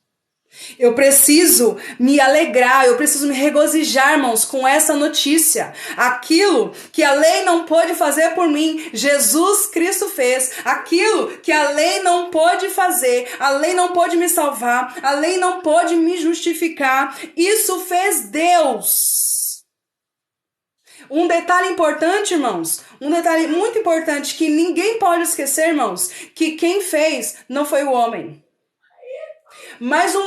A: Eu preciso me alegrar, eu preciso me regozijar, irmãos, com essa notícia. Aquilo que a lei não pôde fazer por mim, Jesus Cristo fez. Aquilo que a lei não pôde fazer, a lei não pôde me salvar, a lei não pôde me justificar, isso fez Deus. Um detalhe importante, irmãos, um detalhe muito importante que ninguém pode esquecer, irmãos, que quem fez não foi o homem. Mais um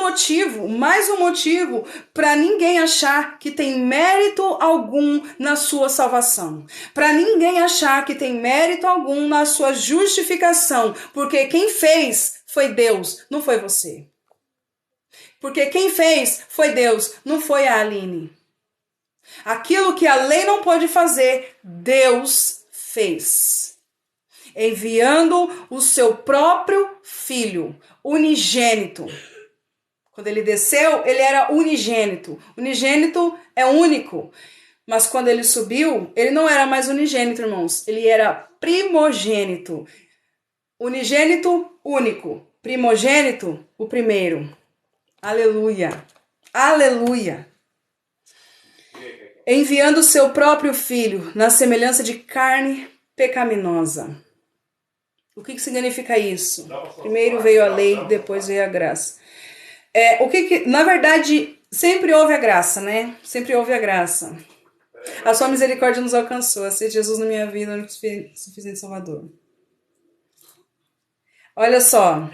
A: motivo para ninguém achar que tem mérito algum na sua salvação. Para ninguém achar que tem mérito algum na sua justificação. Porque quem fez foi Deus, não foi você. Porque quem fez foi Deus, não foi a Aline. Aquilo que a lei não pôde fazer, Deus fez. Enviando o seu próprio Filho, unigênito. Quando ele desceu, ele era unigênito. Unigênito é único. Mas quando ele subiu, ele não era mais unigênito, irmãos. Ele era primogênito. Unigênito, único. Primogênito, o primeiro. Aleluia. Aleluia. Enviando o seu próprio filho na semelhança de carne pecaminosa. O que significa isso? Primeiro veio a lei, depois veio a graça. Na verdade, sempre houve a graça, né? Sempre houve a graça. A sua misericórdia nos alcançou. Aceite Jesus na minha vida, o único suficiente Salvador. Olha só.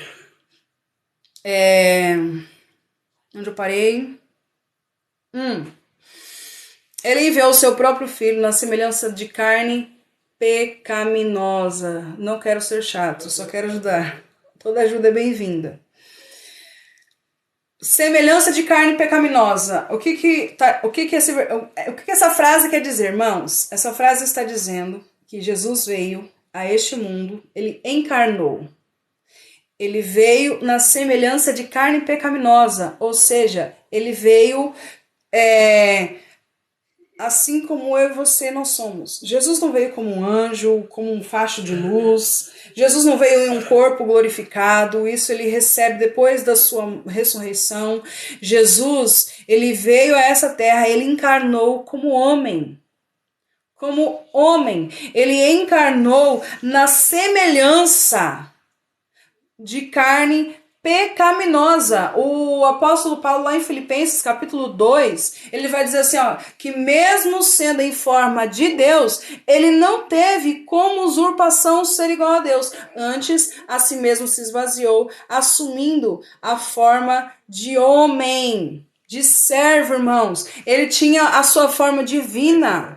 A: Onde eu parei? Ele enviou o seu próprio filho na semelhança de carne pecaminosa. Não quero ser chato, só quero ajudar. Toda ajuda é bem-vinda. Semelhança de carne pecaminosa. O que essa frase quer dizer, irmãos? Essa frase está dizendo que Jesus veio a este mundo, ele encarnou. Ele veio na semelhança de carne pecaminosa, ou seja, ele veio assim como eu e você nós somos. Jesus não veio como um anjo, como um facho de luz. Jesus não veio em um corpo glorificado. Isso ele recebe depois da sua ressurreição. Jesus, ele veio a essa terra, ele encarnou como homem. Como homem. Ele encarnou na semelhança de carne pecaminosa. O apóstolo Paulo lá em Filipenses capítulo 2, ele vai dizer assim, que mesmo sendo em forma de Deus, ele não teve como usurpação ser igual a Deus. Antes, a si mesmo se esvaziou, assumindo a forma de homem, de servo, irmãos. Ele tinha a sua forma divina,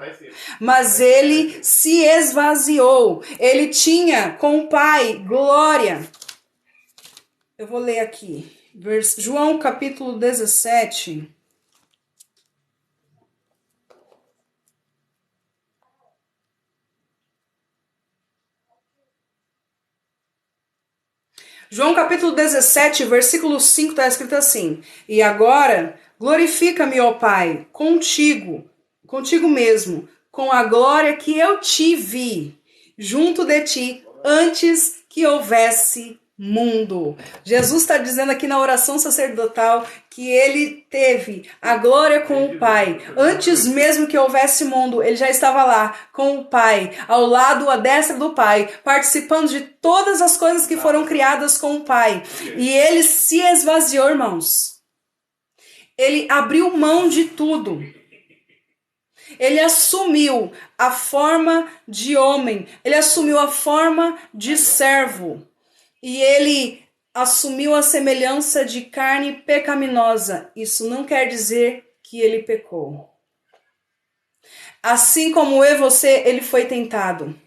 A: mas ele se esvaziou. Ele tinha com o Pai glória. Eu vou ler aqui, João capítulo 17. João capítulo 17, versículo 5 está escrito assim: E agora glorifica-me, ó Pai, contigo mesmo, com a glória que eu tive junto de ti antes que houvesse mundo. Jesus está dizendo aqui na oração sacerdotal que ele teve a glória com o Pai. Antes mesmo que houvesse mundo, ele já estava lá com o Pai, ao lado, à destra do Pai, participando de todas as coisas que foram criadas com o Pai. E ele se esvaziou, irmãos. Ele abriu mão de tudo. Ele assumiu a forma de homem. Ele assumiu a forma de servo. E ele assumiu a semelhança de carne pecaminosa. Isso não quer dizer que ele pecou. Assim como eu e você, ele foi tentado.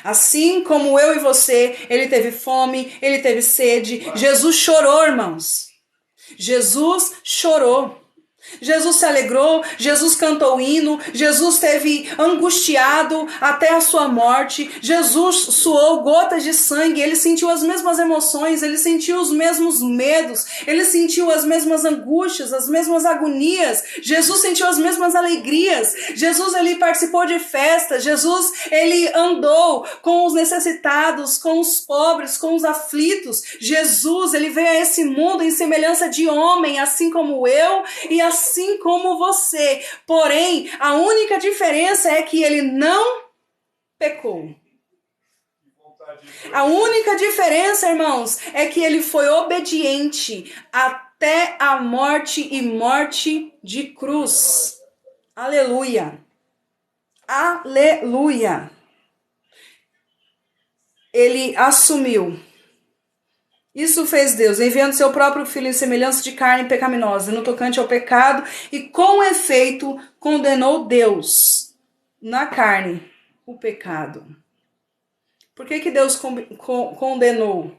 A: Assim como eu e você, ele teve fome, ele teve sede. Jesus chorou, irmãos. Jesus chorou. Jesus se alegrou, Jesus cantou hino, Jesus esteve angustiado até a sua morte, Jesus suou gotas de sangue, ele sentiu as mesmas emoções, ele sentiu os mesmos medos, ele sentiu as mesmas angústias, as mesmas agonias, Jesus sentiu as mesmas alegrias, Jesus ele participou de festas, Jesus ele andou com os necessitados, com os pobres, com os aflitos, Jesus ele veio a esse mundo em semelhança de homem, assim como eu e assim como você. Porém, a única diferença é que ele não pecou. A única diferença, irmãos, é que ele foi obediente até a morte e morte de cruz. Aleluia. Aleluia. Ele assumiu. Isso fez Deus, enviando seu próprio Filho em semelhança de carne pecaminosa, no tocante ao pecado, e com efeito condenou Deus na carne o pecado. Por que Deus condenou?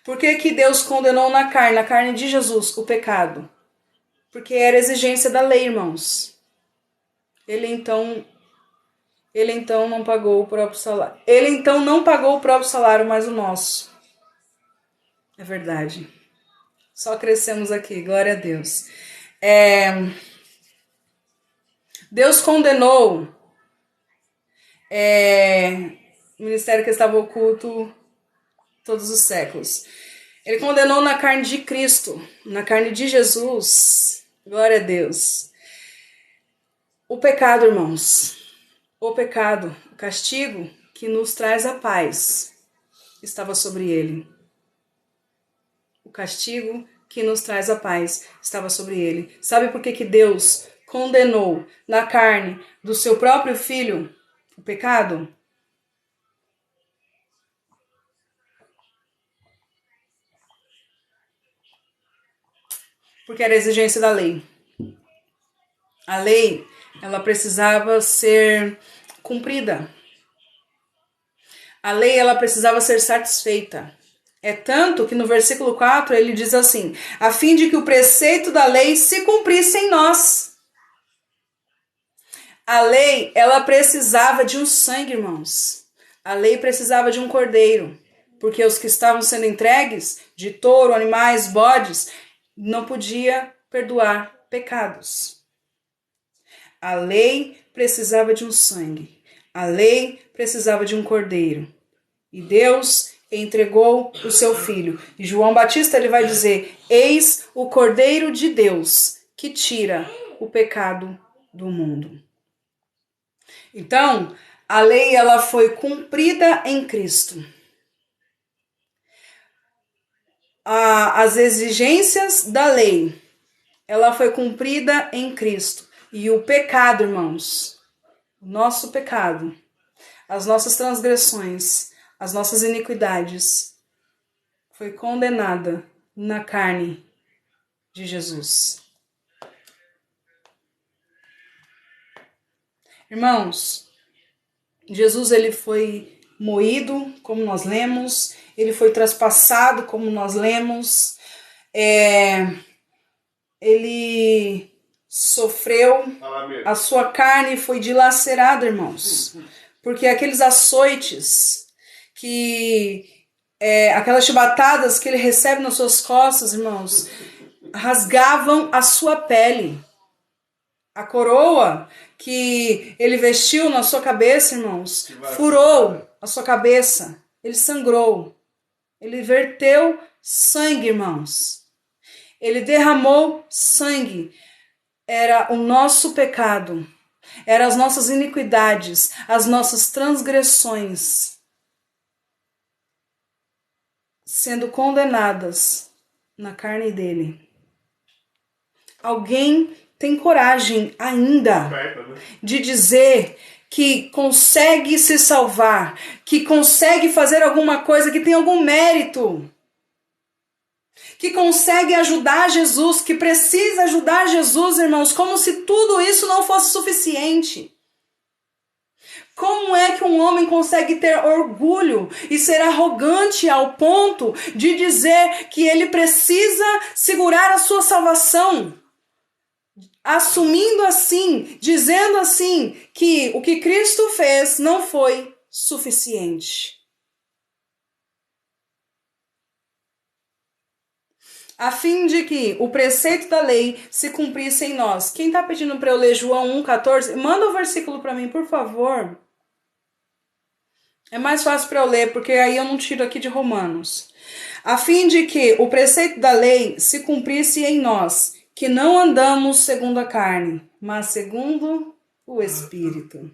A: Por que Deus condenou na carne de Jesus, o pecado? Porque era exigência da lei, irmãos. Ele então não pagou o próprio salário. Ele então não pagou o próprio salário, mas o nosso. É verdade. Só crescemos aqui, glória a Deus. Deus condenou o ministério que estava oculto todos os séculos. Ele condenou na carne de Cristo, na carne de Jesus. Glória a Deus. O pecado, irmãos. O pecado, o castigo que nos traz a paz estava sobre ele. O castigo que nos traz a paz estava sobre ele. Sabe por que Deus condenou na carne do seu próprio filho o pecado? Porque era a exigência da lei. A lei, ela precisava ser cumprida. A lei, ela precisava ser satisfeita. É tanto que no versículo 4 ele diz assim: a fim de que o preceito da lei se cumprisse em nós. A lei, ela precisava de um sangue, irmãos. A lei precisava de um cordeiro. Porque os que estavam sendo entregues, de touro, animais, bodes, não podia perdoar pecados. A lei precisava de um sangue. A lei precisava de um cordeiro. E Deus entregou o seu filho. E João Batista ele vai dizer: eis o Cordeiro de Deus que tira o pecado do mundo. Então, a lei ela foi cumprida em Cristo. As exigências da lei, ela foi cumprida em Cristo. E o pecado, irmãos, o nosso pecado, as nossas transgressões, as nossas iniquidades, foi condenada na carne de Jesus. Irmãos, Jesus ele foi moído, como nós lemos, ele foi traspassado, como nós lemos, ele sofreu, a sua carne foi dilacerada, irmãos, porque aqueles açoites que aquelas chibatadas que ele recebe nas suas costas, irmãos, rasgavam a sua pele. A coroa que ele vestiu na sua cabeça, irmãos, furou a sua cabeça. Ele sangrou. Ele verteu sangue, irmãos. Ele derramou sangue. Era o nosso pecado. Eram as nossas iniquidades, as nossas transgressões sendo condenadas na carne dele. Alguém tem coragem ainda de dizer que consegue se salvar, que consegue fazer alguma coisa, que tem algum mérito, que consegue ajudar Jesus, que precisa ajudar Jesus, irmãos, como se tudo isso não fosse suficiente. Como é que um homem consegue ter orgulho e ser arrogante ao ponto de dizer que ele precisa segurar a sua salvação? Assumindo assim, dizendo assim, que o que Cristo fez não foi suficiente. A fim de que o preceito da lei se cumprisse em nós. Quem está pedindo para eu ler João 1,14? Manda o versículo para mim, por favor. É mais fácil para eu ler, porque aí eu não tiro aqui de Romanos. A fim de que o preceito da lei se cumprisse em nós, que não andamos segundo a carne, mas segundo o Espírito.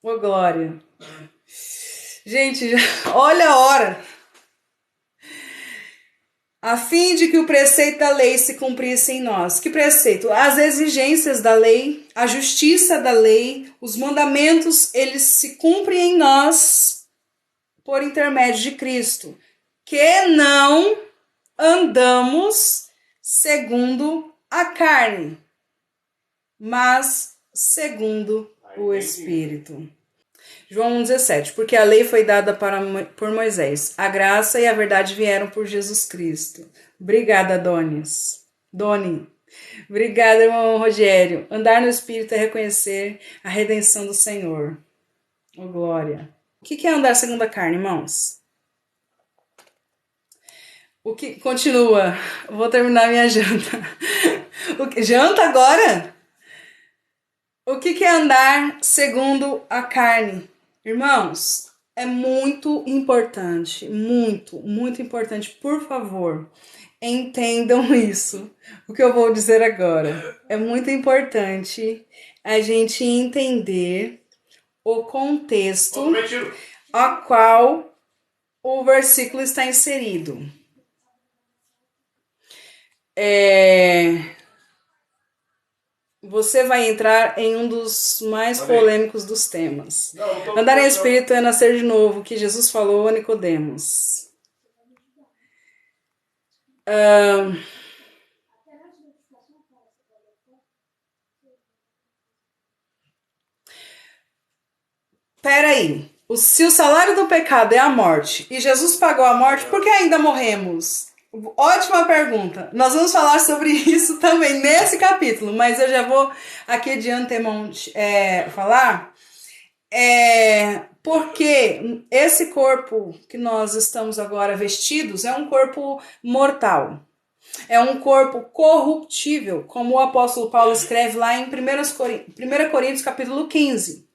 A: Ô, glória! Gente, olha a hora! A fim de que o preceito da lei se cumprisse em nós. Que preceito? As exigências da lei, a justiça da lei, os mandamentos, eles se cumprem em nós por intermédio de Cristo. Que não andamos segundo a carne, mas segundo o Espírito. João 1,17. Porque a lei foi dada por Moisés. A graça e a verdade vieram por Jesus Cristo. Obrigada, Doni. Obrigada, irmão Rogério. Andar no Espírito é reconhecer a redenção do Senhor. Oh, glória. O que é andar segundo a carne, irmãos? O que continua? Vou terminar minha janta. Janta agora? O que é andar segundo a carne? Irmãos, é muito importante, muito importante. Por favor, entendam isso. O que eu vou dizer agora. É muito importante a gente entender o contexto a qual o versículo está inserido. Você vai entrar em um dos mais polêmicos dos temas. Andar em Espírito é nascer de novo, que Jesus falou a Nicodemos. Peraí, se o salário do pecado é a morte, e Jesus pagou a morte, por que ainda morremos? Ótima pergunta. Nós vamos falar sobre isso também nesse capítulo, mas eu já vou aqui de antemão falar. Porque esse corpo que nós estamos agora vestidos é um corpo mortal. É um corpo corruptível, como o apóstolo Paulo escreve lá em 1 Coríntios capítulo 15.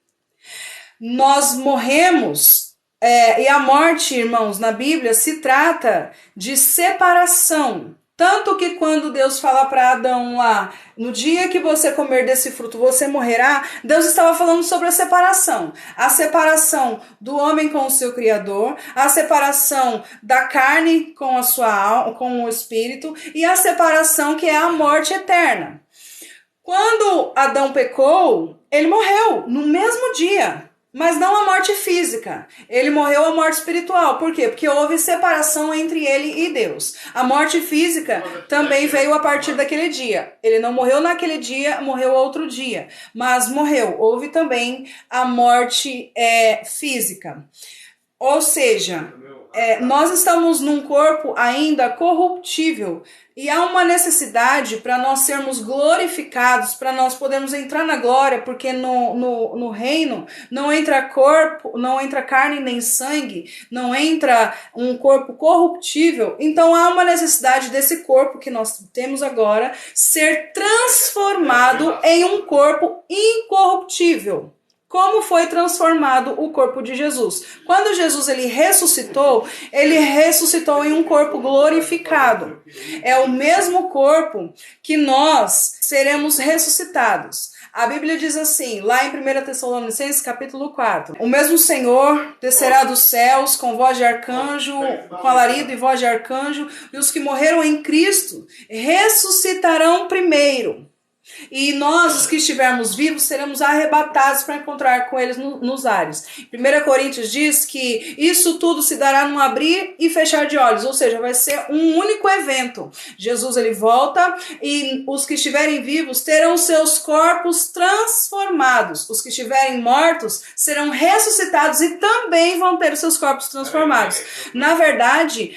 A: Nós morremos. E a morte, irmãos, na Bíblia se trata de separação. Tanto que quando Deus fala para Adão lá, no dia que você comer desse fruto, você morrerá, Deus estava falando sobre a separação. A separação do homem com o seu Criador, a separação da carne com a sua alma, com o Espírito, e a separação que é a morte eterna. Quando Adão pecou, ele morreu no mesmo dia. Mas não a morte física. Ele morreu a morte espiritual. Por quê? Porque houve separação entre ele e Deus. A morte física também veio a partir daquele dia. Ele não morreu naquele dia, morreu outro dia. Mas morreu. Houve também a morte física. Ou seja, nós estamos num corpo ainda corruptível e há uma necessidade para nós sermos glorificados, para nós podermos entrar na glória, porque no reino não entra corpo, não entra carne nem sangue, não entra um corpo corruptível. Então há uma necessidade desse corpo que nós temos agora ser transformado em um corpo incorruptível. Como foi transformado o corpo de Jesus? Quando Jesus ele ressuscitou em um corpo glorificado. É o mesmo corpo que nós seremos ressuscitados. A Bíblia diz assim, lá em 1 Tessalonicenses, capítulo 4. O mesmo Senhor descerá dos céus com voz de arcanjo, com alarido e voz de arcanjo, e os que morreram em Cristo ressuscitarão primeiro. E nós, os que estivermos vivos, seremos arrebatados para encontrar com eles nos ares. 1 Coríntios diz que isso tudo se dará num abrir e fechar de olhos, ou seja, vai ser um único evento. Jesus ele volta e os que estiverem vivos terão seus corpos transformados. Os que estiverem mortos serão ressuscitados e também vão ter os seus corpos transformados. Na verdade,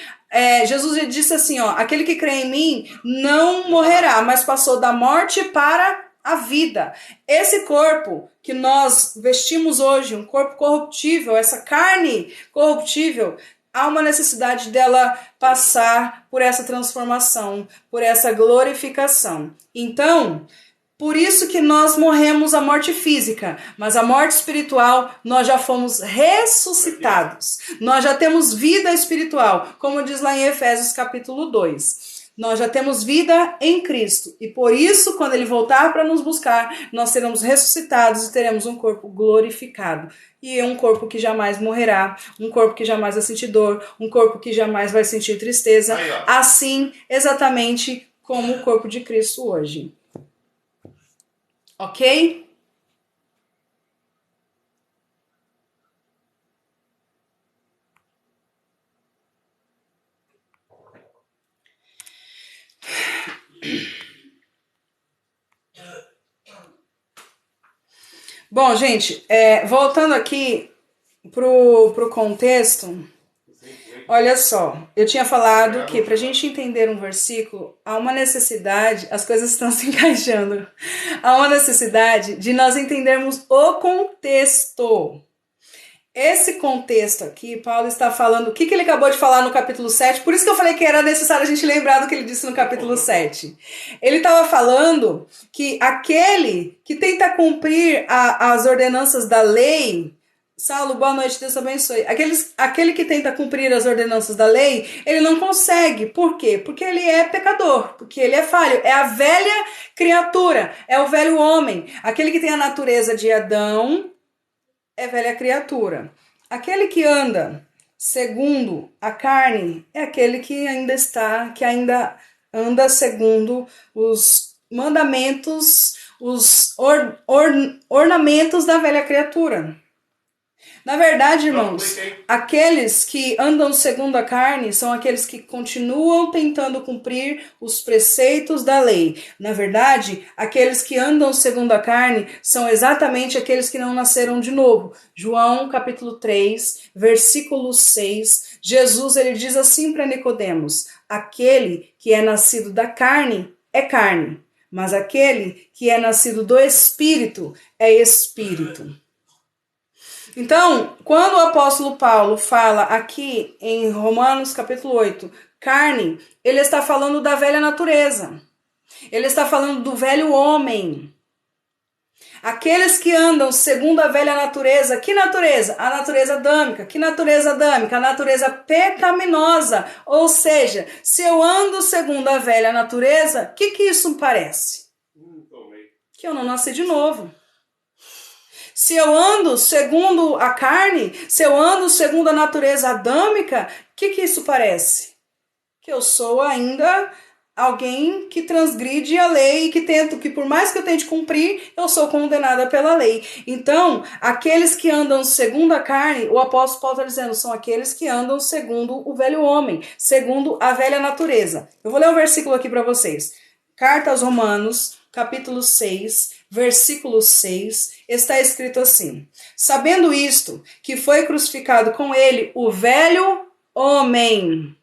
A: Jesus disse assim, aquele que crê em mim não morrerá, mas passou da morte para a vida. Esse corpo que nós vestimos hoje, um corpo corruptível, essa carne corruptível, há uma necessidade dela passar por essa transformação, por essa glorificação. Então, por isso que nós morremos a morte física, mas a morte espiritual nós já fomos ressuscitados. Nós já temos vida espiritual, como diz lá em Efésios capítulo 2. Nós já temos vida em Cristo e por isso, quando Ele voltar para nos buscar, nós seremos ressuscitados e teremos um corpo glorificado. E é um corpo que jamais morrerá, um corpo que jamais vai sentir dor, um corpo que jamais vai sentir tristeza, assim exatamente como o corpo de Cristo hoje. Ok? Bom, gente, voltando aqui pro contexto, olha só, eu tinha falado que para a gente entender um versículo, há uma necessidade, as coisas estão se encaixando, há uma necessidade de nós entendermos o contexto. Esse contexto aqui, Paulo está falando, o que ele acabou de falar no capítulo 7, por isso que eu falei que era necessário a gente lembrar do que ele disse no capítulo 7. Ele estava falando que aquele que tenta cumprir as ordenanças da lei, Saulo, boa noite, Deus abençoe. Aquele que tenta cumprir as ordenanças da lei, ele não consegue. Por quê? Porque ele é pecador, porque ele é falho. É a velha criatura, é o velho homem. Aquele que tem a natureza de Adão é velha criatura. Aquele que anda segundo a carne é aquele que ainda anda segundo os mandamentos, os ornamentos da velha criatura. Na verdade, irmãos, aqueles que andam segundo a carne são aqueles que continuam tentando cumprir os preceitos da lei. Na verdade, aqueles que andam segundo a carne são exatamente aqueles que não nasceram de novo. João, capítulo 3, versículo 6, Jesus ele diz assim para Nicodemos: aquele que é nascido da carne é carne, mas aquele que é nascido do Espírito é Espírito. Então, quando o apóstolo Paulo fala aqui em Romanos capítulo 8, carne, ele está falando da velha natureza. Ele está falando do velho homem. Aqueles que andam segundo a velha natureza, que natureza? A natureza adâmica. Que natureza adâmica? A natureza pecaminosa. Ou seja, se eu ando segundo a velha natureza, o que isso parece? Que eu não nasci de novo. Se eu ando segundo a carne, se eu ando segundo a natureza adâmica, o que isso parece? Que eu sou ainda alguém que transgride a lei, que por mais que eu tente cumprir, eu sou condenada pela lei. Então, aqueles que andam segundo a carne, o apóstolo Paulo está dizendo, são aqueles que andam segundo o velho homem, segundo a velha natureza. Eu vou ler um versículo aqui para vocês. Carta aos Romanos, capítulo 6, versículo 6, está escrito assim: sabendo isto, que foi crucificado com ele o velho homem,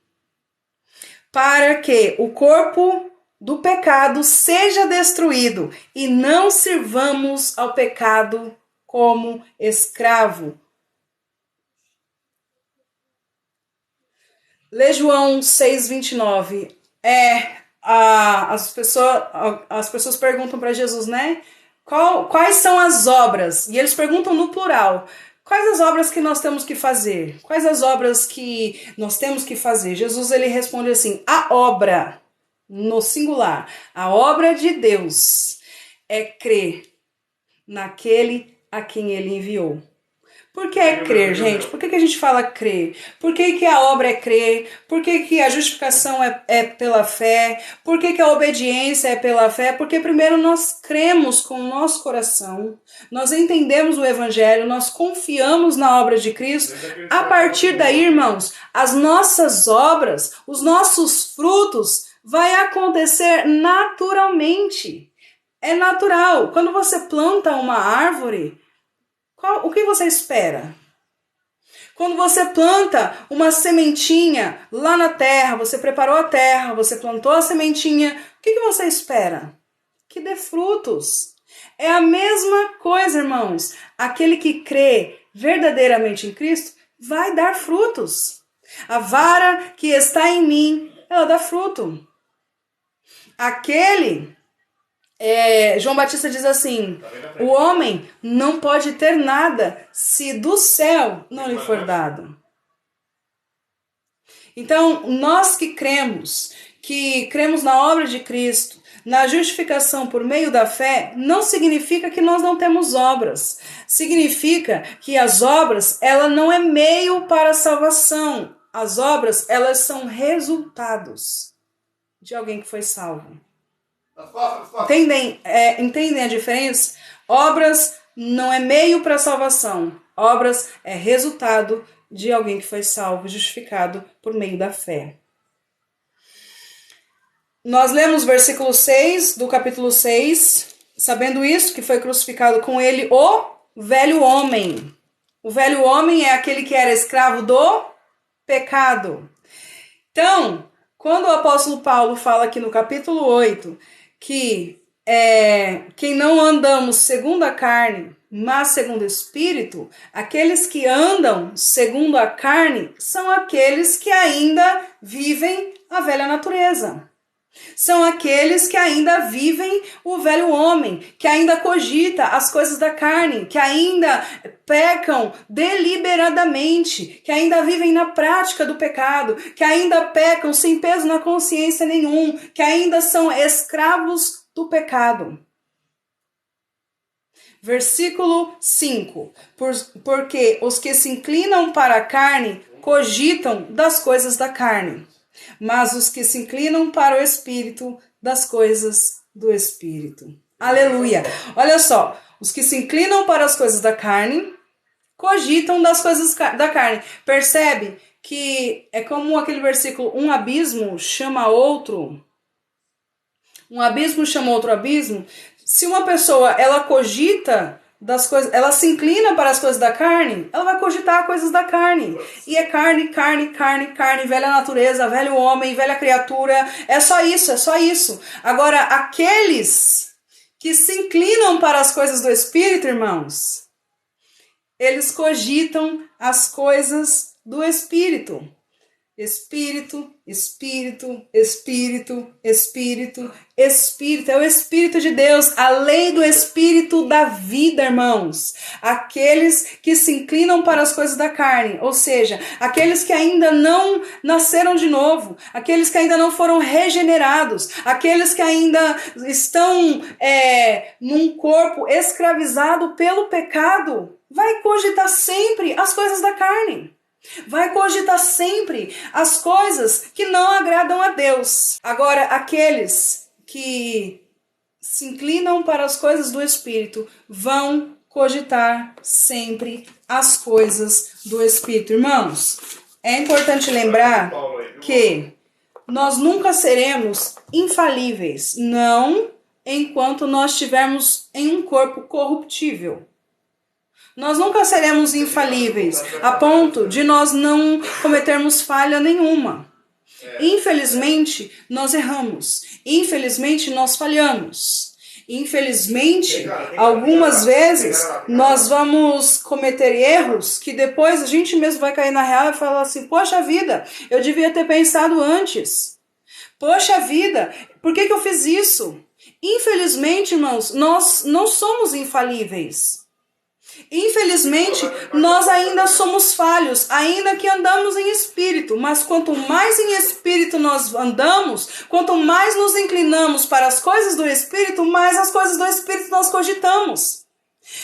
A: para que o corpo do pecado seja destruído e não sirvamos ao pecado como escravo. Lê João 6,29. As pessoas perguntam para Jesus, né? Quais são as obras? E eles perguntam no plural. Quais as obras que nós temos que fazer? Quais as obras que nós temos que fazer? Jesus ele responde assim: a obra, no singular, a obra de Deus é crer naquele a quem ele enviou. Por que é crer, gente? Por que a gente fala crer? Por que a obra é crer? Por que a justificação é pela fé? Por que a obediência é pela fé? Porque primeiro nós cremos com o nosso coração, nós entendemos o Evangelho, nós confiamos na obra de Cristo. A partir daí, irmãos, as nossas obras, os nossos frutos vai acontecer naturalmente. É natural. Quando você planta uma árvore, o que você espera? Quando você planta uma sementinha lá na terra, você preparou a terra, você plantou a sementinha, o que você espera? Que dê frutos. É a mesma coisa, irmãos. Aquele que crê verdadeiramente em Cristo vai dar frutos. A vara que está em mim, ela dá fruto. João Batista diz assim: o homem não pode ter nada se do céu não lhe for dado. Então, nós que cremos na obra de Cristo, na justificação por meio da fé, não significa que nós não temos obras. Significa que as obras, ela não é meio para a salvação. As obras, elas são resultados de alguém que foi salvo. Entendem a diferença? Obras não é meio para a salvação. Obras é resultado de alguém que foi salvo, justificado por meio da fé. Nós lemos versículo 6 do capítulo 6. Sabendo isso, que foi crucificado com ele o velho homem. O velho homem é aquele que era escravo do pecado. Então, quando o apóstolo Paulo fala aqui no capítulo 8... que quem não andamos segundo a carne, mas segundo o Espírito, aqueles que andam segundo a carne são aqueles que ainda vivem a velha natureza. São aqueles que ainda vivem o velho homem, que ainda cogita as coisas da carne, que ainda pecam deliberadamente, que ainda vivem na prática do pecado, que ainda pecam sem peso na consciência nenhum, que ainda são escravos do pecado. Versículo 5. Porque os que se inclinam para a carne cogitam das coisas da carne, mas os que se inclinam para o Espírito, das coisas do Espírito. Aleluia! Olha só, os que se inclinam para as coisas da carne, cogitam das coisas da carne. Percebe que é como aquele versículo, um abismo chama outro. Um abismo chama outro abismo. Se uma pessoa, ela cogita das coisas, ela se inclina para as coisas da carne, ela vai cogitar coisas da carne. E é carne, velha natureza, velho homem, velha criatura. É só isso. Agora, aqueles que se inclinam para as coisas do Espírito, irmãos, eles cogitam as coisas do Espírito. Espírito, Espírito, Espírito, Espírito, Espírito. É o Espírito de Deus, a lei do Espírito da vida, irmãos. Aqueles que se inclinam para as coisas da carne, ou seja, aqueles que ainda não nasceram de novo, aqueles que ainda não foram regenerados, aqueles que ainda estão num corpo escravizado pelo pecado, vai cogitar sempre as coisas da carne. Vai cogitar sempre as coisas que não agradam a Deus. Agora, aqueles que se inclinam para as coisas do Espírito vão cogitar sempre as coisas do Espírito. Irmãos, é importante lembrar que nós nunca seremos infalíveis, não enquanto nós estivermos em um corpo corruptível. Nós nunca seremos infalíveis, a ponto de nós não cometermos falha nenhuma. Infelizmente, nós erramos. Infelizmente, nós falhamos. Infelizmente, algumas vezes, nós vamos cometer erros que depois a gente mesmo vai cair na real e falar assim, poxa vida, eu devia ter pensado antes. Poxa vida, por que eu fiz isso? Infelizmente, irmãos, nós não somos infalíveis. Infelizmente, nós ainda somos falhos, ainda que andamos em espírito, mas quanto mais em espírito nós andamos, quanto mais nos inclinamos para as coisas do espírito, mais as coisas do espírito nós cogitamos.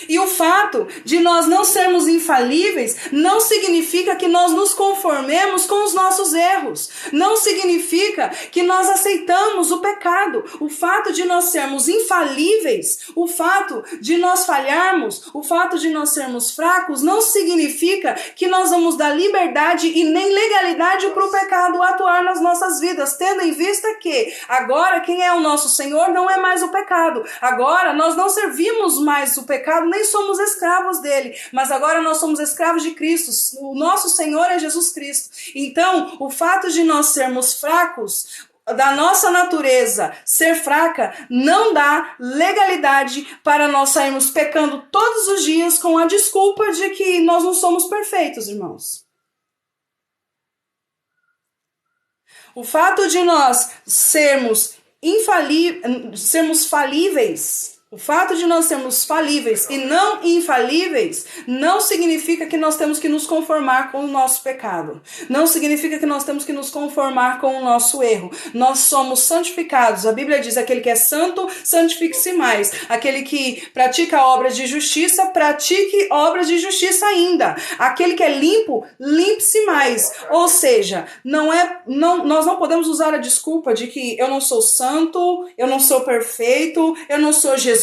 A: E o fato de nós não sermos infalíveis não significa que nós nos conformemos com os nossos erros. Não significa que nós aceitamos o pecado. O fato de nós sermos infalíveis, o fato de nós falharmos, o fato de nós sermos fracos, não significa que nós vamos dar liberdade e nem legalidade para o pecado atuar nas nossas vidas, tendo em vista que agora quem é o nosso Senhor não é mais o pecado. Agora nós não servimos mais o pecado, nem somos escravos dele, mas agora nós somos escravos de Cristo. O nosso Senhor é Jesus Cristo. Então, o fato de nós sermos fracos, da nossa natureza ser fraca, não dá legalidade para nós sairmos pecando todos os dias com a desculpa de que nós não somos perfeitos, irmãos. O fato de nós sermos falíveis, o fato de nós sermos falíveis e não infalíveis não significa que nós temos que nos conformar com o nosso pecado. Não significa que nós temos que nos conformar com o nosso erro. Nós somos santificados. A Bíblia diz, aquele que é santo, santifique-se mais. Aquele que pratica obras de justiça, pratique obras de justiça ainda. Aquele que é limpo, limpe-se mais. Ou seja, nós não podemos usar a desculpa de que eu não sou santo, eu não sou perfeito, eu não sou Jesus,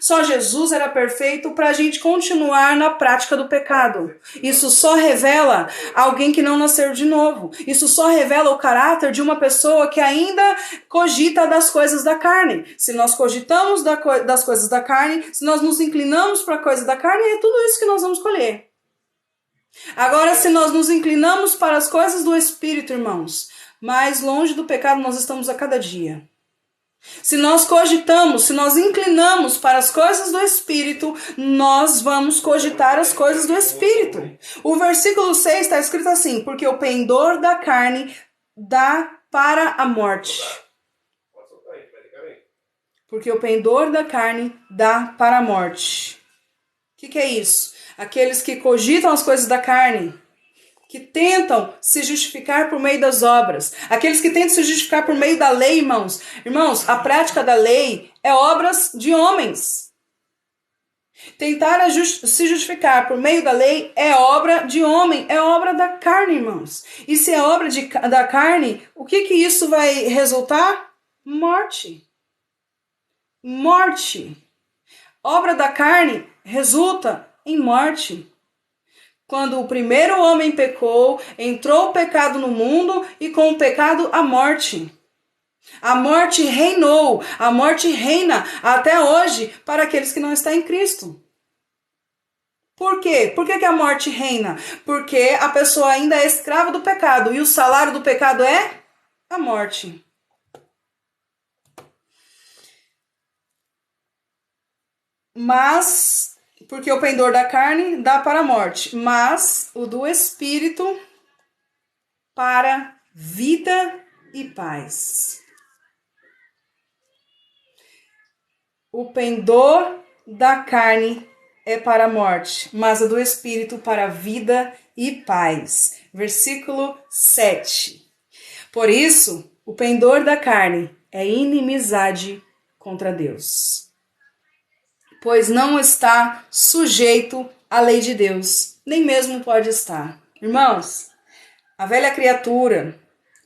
A: só Jesus era perfeito, para a gente continuar na prática do pecado. Isso só revela alguém que não nasceu de novo. Isso só revela o caráter de uma pessoa que ainda cogita das coisas da carne. Se nós cogitamos das coisas da carne, se nós nos inclinamos para a coisa da carne, é tudo isso que nós vamos colher. Agora, se nós nos inclinamos para as coisas do Espírito, irmãos, mais longe do pecado nós estamos a cada dia. Se nós cogitamos, se nós inclinamos para as coisas do Espírito, nós vamos cogitar as coisas do Espírito. O versículo 6 está escrito assim, porque o pendor da carne dá para a morte. Porque o pendor da carne dá para a morte. O que é isso? Aqueles que cogitam as coisas da carne, que tentam se justificar por meio das obras. Aqueles que tentam se justificar por meio da lei, irmãos. Irmãos, a prática da lei é obras de homens. Tentar se justificar por meio da lei é obra de homem, é obra da carne, irmãos. E se é obra da carne, o que isso vai resultar? Morte. Morte. Obra da carne resulta em morte. Quando o primeiro homem pecou, entrou o pecado no mundo e com o pecado a morte. A morte reinou, a morte reina até hoje para aqueles que não estão em Cristo. Por quê? Por que a morte reina? Porque a pessoa ainda é escrava do pecado e o salário do pecado é a morte. Mas... porque o pendor da carne dá para a morte, mas o do Espírito para vida e paz. O pendor da carne é para a morte, mas o do Espírito para vida e paz. Versículo 7. Por isso, o pendor da carne é inimizade contra Deus, pois não está sujeito à lei de Deus, nem mesmo pode estar. Irmãos, a velha criatura,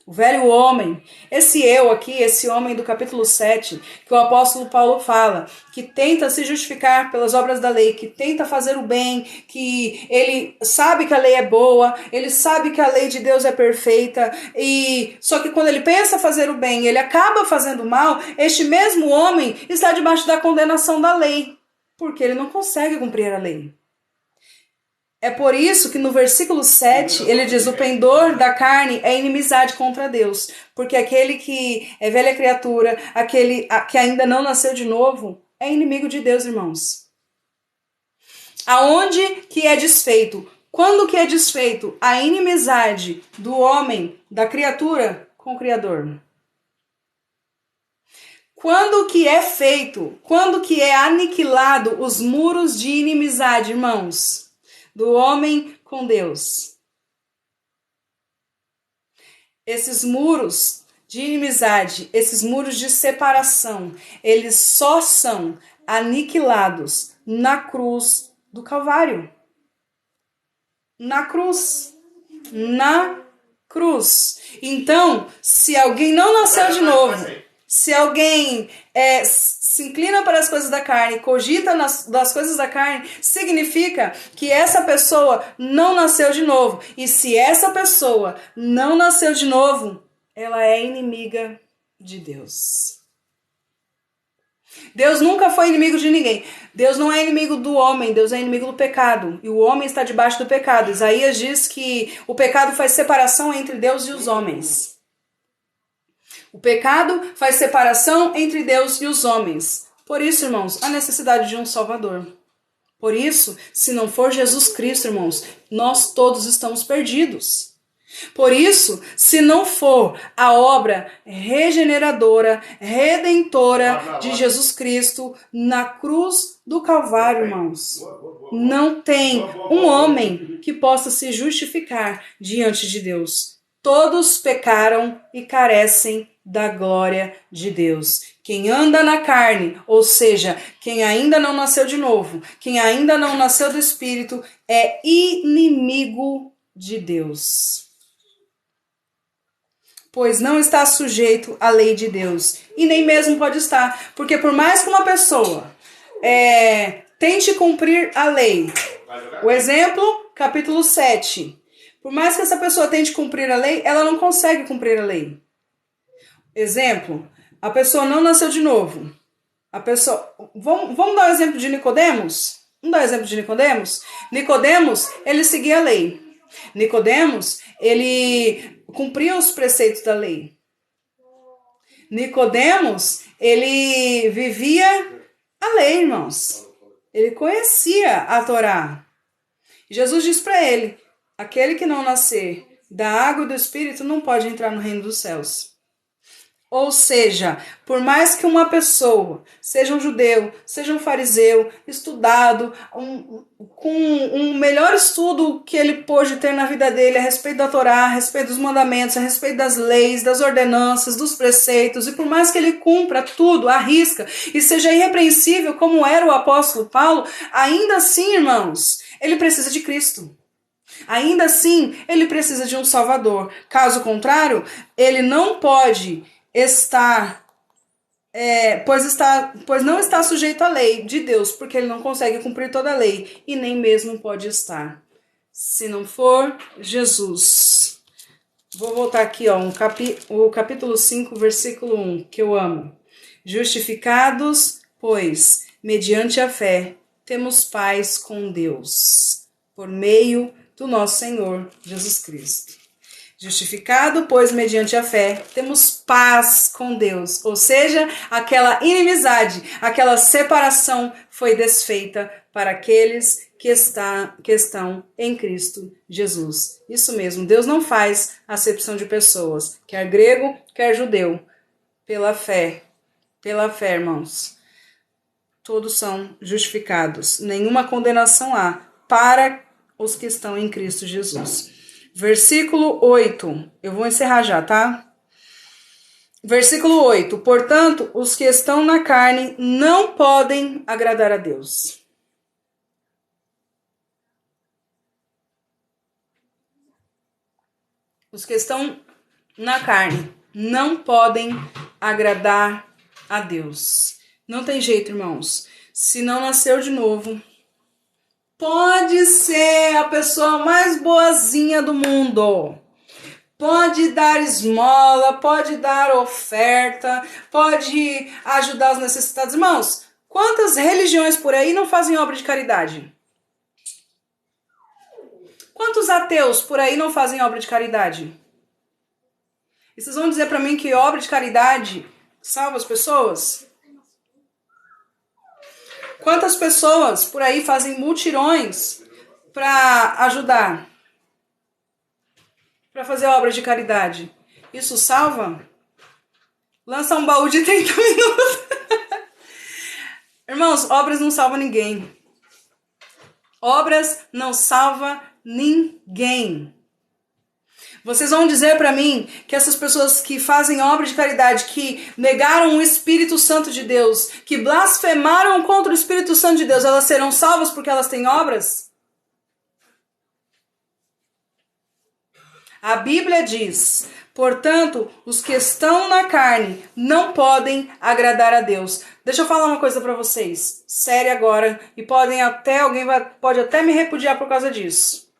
A: o velho homem, esse eu aqui, esse homem do capítulo 7, que o apóstolo Paulo fala, que tenta se justificar pelas obras da lei, que tenta fazer o bem, que ele sabe que a lei é boa, ele sabe que a lei de Deus é perfeita, e só que quando ele pensa fazer o bem, ele acaba fazendo o mal, este mesmo homem está debaixo da condenação da lei, porque ele não consegue cumprir a lei. É por isso que no versículo 7 ele diz: o pendor da carne é inimizade contra Deus. Porque aquele que é velha criatura, aquele que ainda não nasceu de novo, é inimigo de Deus, irmãos. Aonde que é desfeito? Quando que é desfeito a inimizade do homem, da criatura, com o Criador? Quando que é feito? Quando que é aniquilado os muros de inimizade, irmãos? Do homem com Deus. Esses muros de inimizade, esses muros de separação, eles só são aniquilados na cruz do Calvário. Na cruz. Na cruz. Então, se alguém não nasceu de novo, se alguém se inclina para as coisas da carne, cogita das coisas da carne, significa que essa pessoa não nasceu de novo. E se essa pessoa não nasceu de novo, ela é inimiga de Deus. Deus nunca foi inimigo de ninguém. Deus não é inimigo do homem, Deus é inimigo do pecado. E o homem está debaixo do pecado. Isaías diz que o pecado faz separação entre Deus e os homens. O pecado faz separação entre Deus e os homens. Por isso, irmãos, a necessidade de um Salvador. Por isso, se não for Jesus Cristo, irmãos, nós todos estamos perdidos. Por isso, se não for a obra regeneradora, redentora de Jesus Cristo na cruz do Calvário, irmãos, não tem um homem que possa se justificar diante de Deus. Todos pecaram e carecem da glória de Deus. Quem anda na carne, ou seja, quem ainda não nasceu de novo, quem ainda não nasceu do Espírito, é inimigo de Deus. Pois não está sujeito à lei de Deus. E nem mesmo pode estar. Porque por mais que uma pessoa tente cumprir a lei, o exemplo, capítulo 7. Por mais que essa pessoa tente cumprir a lei, ela não consegue cumprir a lei. Exemplo, a pessoa não nasceu de novo. A pessoa, vamos dar o exemplo de Nicodemos? Vamos dar o exemplo de Nicodemos? Nicodemos, ele seguia a lei. Nicodemos, ele cumpria os preceitos da lei. Nicodemos, ele vivia a lei, irmãos. Ele conhecia a Torá. Jesus diz para ele: aquele que não nascer da água e do Espírito não pode entrar no reino dos céus. Ou seja, por mais que uma pessoa seja um judeu, seja um fariseu, estudado, com um melhor estudo que ele pôde ter na vida dele a respeito da Torá, a respeito dos mandamentos, a respeito das leis, das ordenanças, dos preceitos, e por mais que ele cumpra tudo, à risca, e seja irrepreensível como era o apóstolo Paulo, ainda assim, irmãos, ele precisa de Cristo. Ainda assim, ele precisa de um Salvador. Caso contrário, ele não pode estar, pois não está sujeito à lei de Deus, porque ele não consegue cumprir toda a lei, e nem mesmo pode estar, se não for Jesus. Vou voltar aqui, o capítulo 5, versículo 1, que eu amo. Justificados, pois, mediante a fé, temos paz com Deus, por meio do nosso Senhor Jesus Cristo. Justificado, pois, mediante a fé, temos paz com Deus. Ou seja, aquela inimizade, aquela separação foi desfeita para aqueles que estão em Cristo Jesus. Isso mesmo, Deus não faz acepção de pessoas, quer grego, quer judeu. Pela fé, irmãos, todos são justificados. Nenhuma condenação há para os que estão em Cristo Jesus. Versículo 8, eu vou encerrar já, tá? Versículo 8, portanto, os que estão na carne não podem agradar a Deus. Os que estão na carne não podem agradar a Deus. Não tem jeito, irmãos. Se não nasceu de novo, pode ser a pessoa mais boazinha do mundo. Pode dar esmola, pode dar oferta, pode ajudar os necessitados. Irmãos, quantas religiões por aí não fazem obra de caridade? Quantos ateus por aí não fazem obra de caridade? E vocês vão dizer para mim que obra de caridade salva as pessoas? Quantas pessoas por aí fazem mutirões para ajudar? Para fazer obra de caridade? Isso salva? Lança um baú de 30 minutos. Irmãos, obras não salvam ninguém. Obras não salvam ninguém. Vocês vão dizer para mim que essas pessoas que fazem obra de caridade, que negaram o Espírito Santo de Deus, que blasfemaram contra o Espírito Santo de Deus, elas serão salvas porque elas têm obras? A Bíblia diz, portanto, os que estão na carne não podem agradar a Deus. Deixa eu falar uma coisa para vocês, séria agora, e alguém pode até me repudiar por causa disso.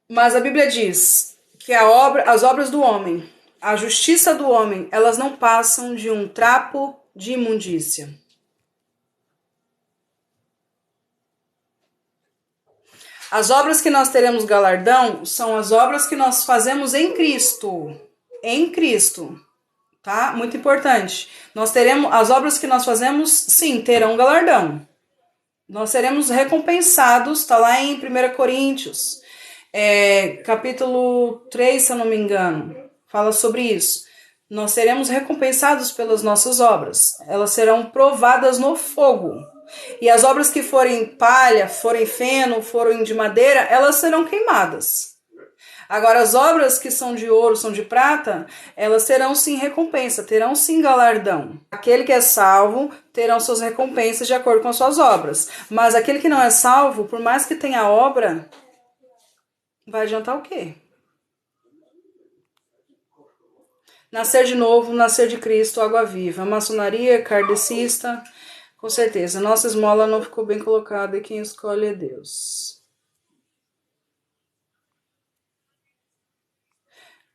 A: Mas a Bíblia diz que as obras do homem, a justiça do homem, elas não passam de um trapo de imundícia. As obras que nós teremos galardão são as obras que nós fazemos em Cristo. Em Cristo. Tá? Muito importante. Nós teremos as obras que nós fazemos, sim, terão galardão. Nós seremos recompensados, está lá em 1 Coríntios. Capítulo 3, se eu não me engano, fala sobre isso. Nós seremos recompensados pelas nossas obras. Elas serão provadas no fogo. E as obras que forem palha, forem feno, forem de madeira, elas serão queimadas. Agora, as obras que são de ouro, são de prata, elas terão sim recompensa, terão sim galardão. Aquele que é salvo terão suas recompensas de acordo com as suas obras. Mas aquele que não é salvo, por mais que tenha obra, vai adiantar o quê? Nascer de novo, nascer de Cristo, água viva. Maçonaria, kardecista, com certeza. Nossa esmola não ficou bem colocada e quem escolhe é Deus.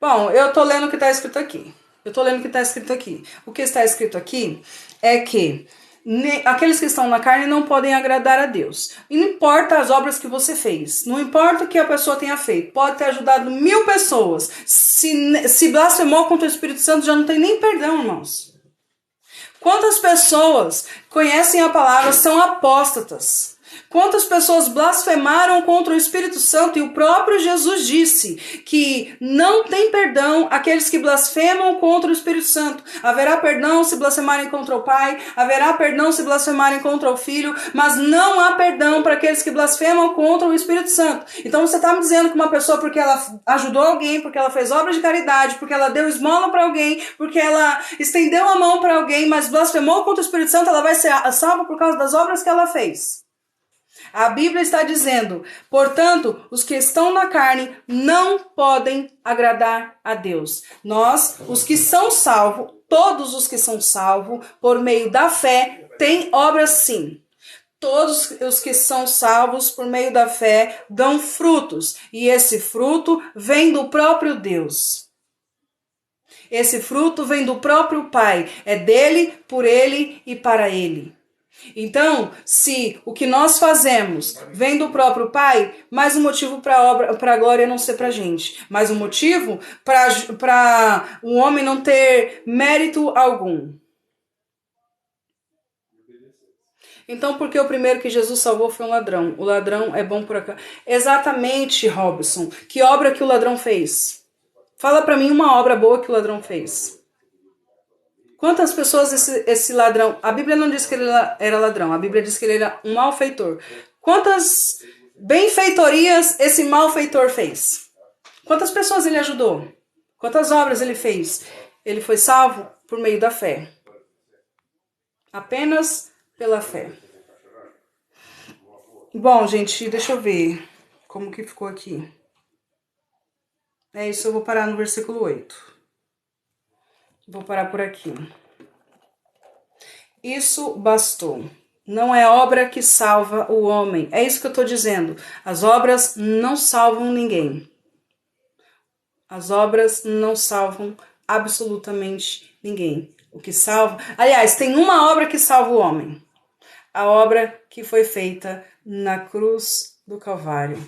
A: Bom, eu tô lendo o que está escrito aqui. O que está escrito aqui é que aqueles que estão na carne não podem agradar a Deus. E não importa as obras que você fez. Não importa o que a pessoa tenha feito. Pode ter ajudado 1000 pessoas. Se blasfemou contra o Espírito Santo, já não tem nem perdão, irmãos. Quantas pessoas conhecem a palavra, são apóstatas? Quantas pessoas blasfemaram contra o Espírito Santo e o próprio Jesus disse que não tem perdão aqueles que blasfemam contra o Espírito Santo. Haverá perdão se blasfemarem contra o Pai, haverá perdão se blasfemarem contra o Filho, mas não há perdão para aqueles que blasfemam contra o Espírito Santo. Então você está me dizendo que uma pessoa, porque ela ajudou alguém, porque ela fez obra de caridade, porque ela deu esmola para alguém, porque ela estendeu a mão para alguém, mas blasfemou contra o Espírito Santo, ela vai ser salva por causa das obras que ela fez. A Bíblia está dizendo, portanto, os que estão na carne não podem agradar a Deus. Nós, os que são salvos, todos os que são salvos, por meio da fé, têm obras sim. Todos os que são salvos por meio da fé dão frutos. E esse fruto vem do próprio Deus. Esse fruto vem do próprio Pai. É dele, por ele e para ele. Então, se o que nós fazemos vem do próprio Pai, mais um motivo para a glória não ser para a gente. Mais um motivo para o homem não ter mérito algum. Então, porque o primeiro que Jesus salvou foi um ladrão. O ladrão é bom por acaso. Exatamente, Robson. Que obra que o ladrão fez? Fala para mim uma obra boa que o ladrão fez. Quantas pessoas esse ladrão... A Bíblia não diz que ele era ladrão. A Bíblia diz que ele era um malfeitor. Quantas benfeitorias esse malfeitor fez? Quantas pessoas ele ajudou? Quantas obras ele fez? Ele foi salvo por meio da fé. Apenas pela fé. Bom, gente, deixa eu ver como que ficou aqui. É isso, eu vou parar no versículo 8. Vou parar por aqui. Isso bastou. Não é obra que salva o homem. É isso que eu estou dizendo. As obras não salvam ninguém. As obras não salvam absolutamente ninguém. O que salva... Aliás, tem uma obra que salva o homem. A obra que foi feita na cruz do Calvário.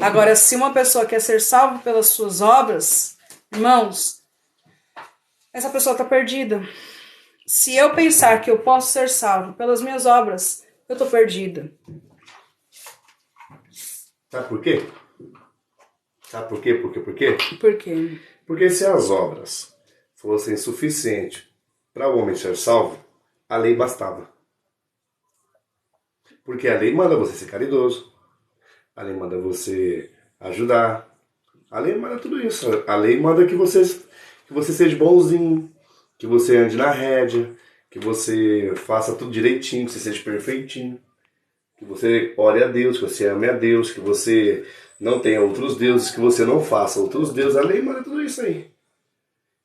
A: Agora, se uma pessoa quer ser salva pelas suas obras, irmãos, essa pessoa está perdida. Se eu pensar que eu posso ser salvo pelas minhas obras, eu estou perdida.
B: Sabe por quê? Sabe por quê? Por quê?
A: Por quê?
B: Porque se as obras fossem suficientes para o homem ser salvo, a lei bastava. Porque a lei manda você ser caridoso, a lei manda você ajudar, a lei manda tudo isso. A lei manda que você seja bonzinho, que você ande na rédea, que você faça tudo direitinho, que você seja perfeitinho, que você ore a Deus, que você ame a Deus, que você não tenha outros deuses, que você não faça outros deuses. A lei manda tudo isso aí.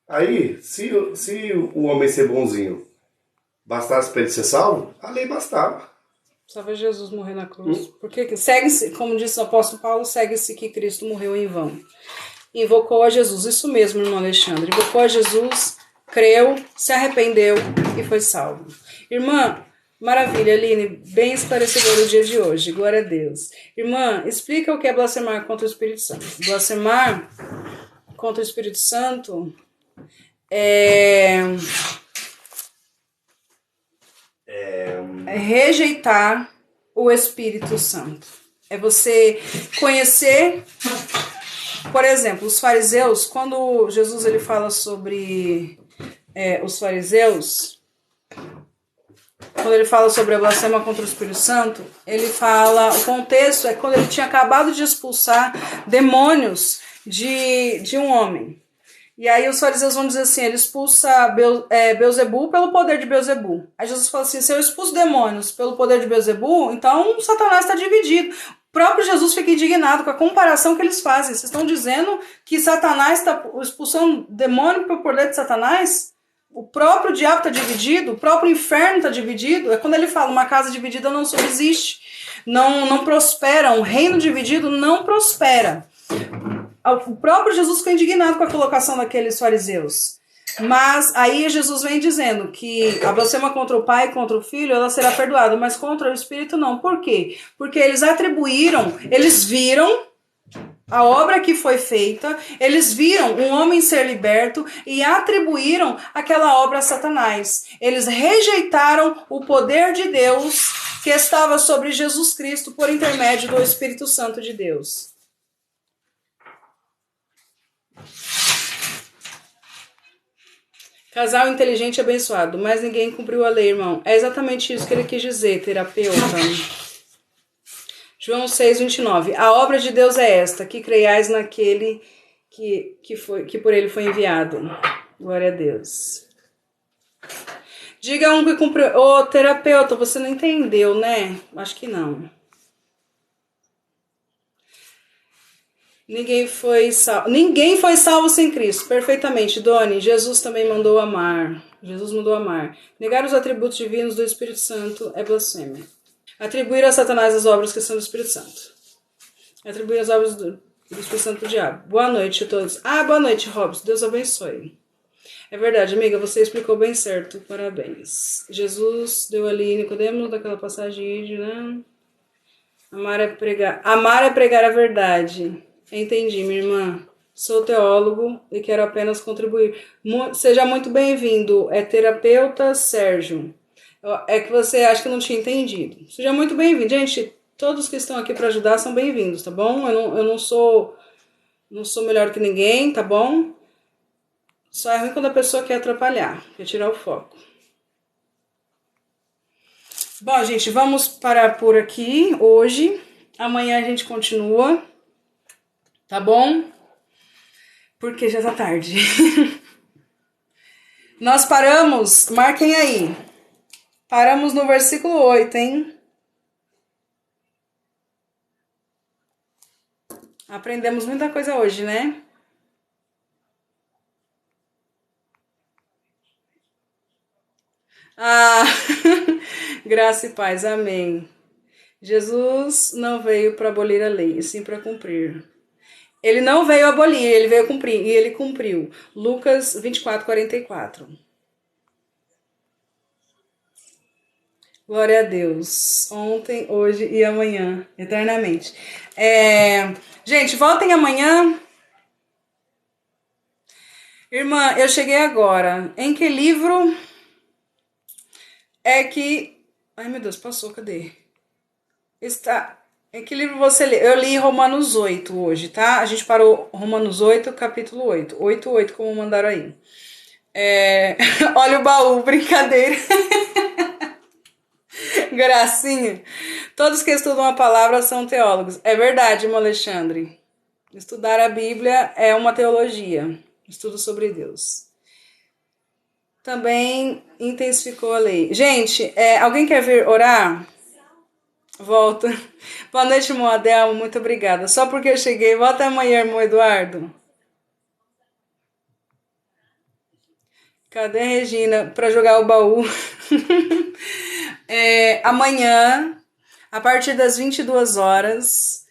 B: Aí, se o homem ser bonzinho bastasse para ele ser salvo, a lei bastava.
A: Só ver Jesus morrer na cruz. Porque segue-se, como disse o apóstolo Paulo, segue-se que Cristo morreu em vão. Invocou a Jesus, isso mesmo, irmão Alexandre. Invocou a Jesus, creu, se arrependeu e foi salvo. Irmã, maravilha, Aline, bem esclarecedor o dia de hoje, glória a Deus. Irmã, explica o que é blasfemar contra o Espírito Santo. Blasfemar contra o Espírito Santo é rejeitar o Espírito Santo. É você conhecer, por exemplo, os fariseus, quando Jesus ele fala sobre os fariseus, quando ele fala sobre a blasfêmia contra o Espírito Santo, ele fala, o contexto é quando ele tinha acabado de expulsar demônios de um homem. E aí os fariseus vão dizer assim, ele expulsa Beelzebul pelo poder de Beelzebul. Aí Jesus fala assim, se eu expulso demônios pelo poder de Beelzebul, então Satanás está dividido. O próprio Jesus fica indignado com a comparação que eles fazem. Vocês estão dizendo que Satanás está expulsando demônio pelo poder de Satanás? O próprio diabo está dividido, o próprio inferno está dividido. É quando ele fala, uma casa dividida não subsiste, não prospera, um reino dividido não prospera. O próprio Jesus ficou indignado com a colocação daqueles fariseus. Mas aí Jesus vem dizendo que a blasfêmia contra o Pai e contra o Filho, ela será perdoada, mas contra o Espírito não. Por quê? Porque eles viram a obra que foi feita, eles viram um homem ser liberto e atribuíram aquela obra a Satanás. Eles rejeitaram o poder de Deus que estava sobre Jesus Cristo por intermédio do Espírito Santo de Deus. Casal inteligente e abençoado, mas ninguém cumpriu a lei, irmão. É exatamente isso que ele quis dizer, terapeuta. João 6:29. A obra de Deus é esta, que creiais naquele que por ele foi enviado. Glória a Deus. Diga um que cumpriu. Ô, terapeuta, você não entendeu, né? Acho que não. Ninguém foi salvo sem Cristo. Perfeitamente, Doni. Jesus também mandou amar. Jesus mandou amar. Negar os atributos divinos do Espírito Santo é blasfêmia. Atribuir a Satanás as obras que são do Espírito Santo. Atribuir as obras do Espírito Santo do diabo. Boa noite a todos. Boa noite, Robson. Deus abençoe. É verdade, amiga. Você explicou bem certo. Parabéns. Jesus deu ali Nicodemo daquela passagem, né? Amar é pregar a verdade. Entendi, minha irmã. Sou teólogo e quero apenas contribuir. Seja muito bem-vindo. É terapeuta Sérgio. É que você acha que não tinha entendido. Seja muito bem-vindo. Gente, todos que estão aqui para ajudar são bem-vindos, tá bom? Eu não sou melhor que ninguém, tá bom? Só é ruim quando a pessoa quer atrapalhar, quer tirar o foco. Bom, gente, vamos parar por aqui hoje. Amanhã a gente continua. Tá bom? Porque já tá tarde. Nós paramos, marquem aí. Paramos no versículo 8, hein? Aprendemos muita coisa hoje, né? Graça e paz, amém. Jesus não veio para abolir a lei, e sim para cumprir. Ele não veio abolir, ele veio cumprir, e ele cumpriu. Lucas 24:44. Glória a Deus. Ontem, hoje e amanhã, eternamente. Gente, voltem amanhã. Irmã, eu cheguei agora. Em que livro é que... Ai, meu Deus, passou, cadê? Está... Em que livro você lê? Eu li Romanos 8 hoje, tá? A gente parou Romanos 8, capítulo 8. 8, como mandaram aí. Olha o baú, brincadeira. Gracinha. Todos que estudam a palavra são teólogos. É verdade, irmão Alexandre. Estudar a Bíblia é uma teologia. Estudo sobre Deus. Também intensificou a lei. Gente, alguém quer vir orar? Volta. Boa noite, irmão Adelmo. Muito obrigada. Só porque eu cheguei. Volta amanhã, irmão Eduardo. Cadê a Regina para jogar o baú? Amanhã, a partir das 22 horas,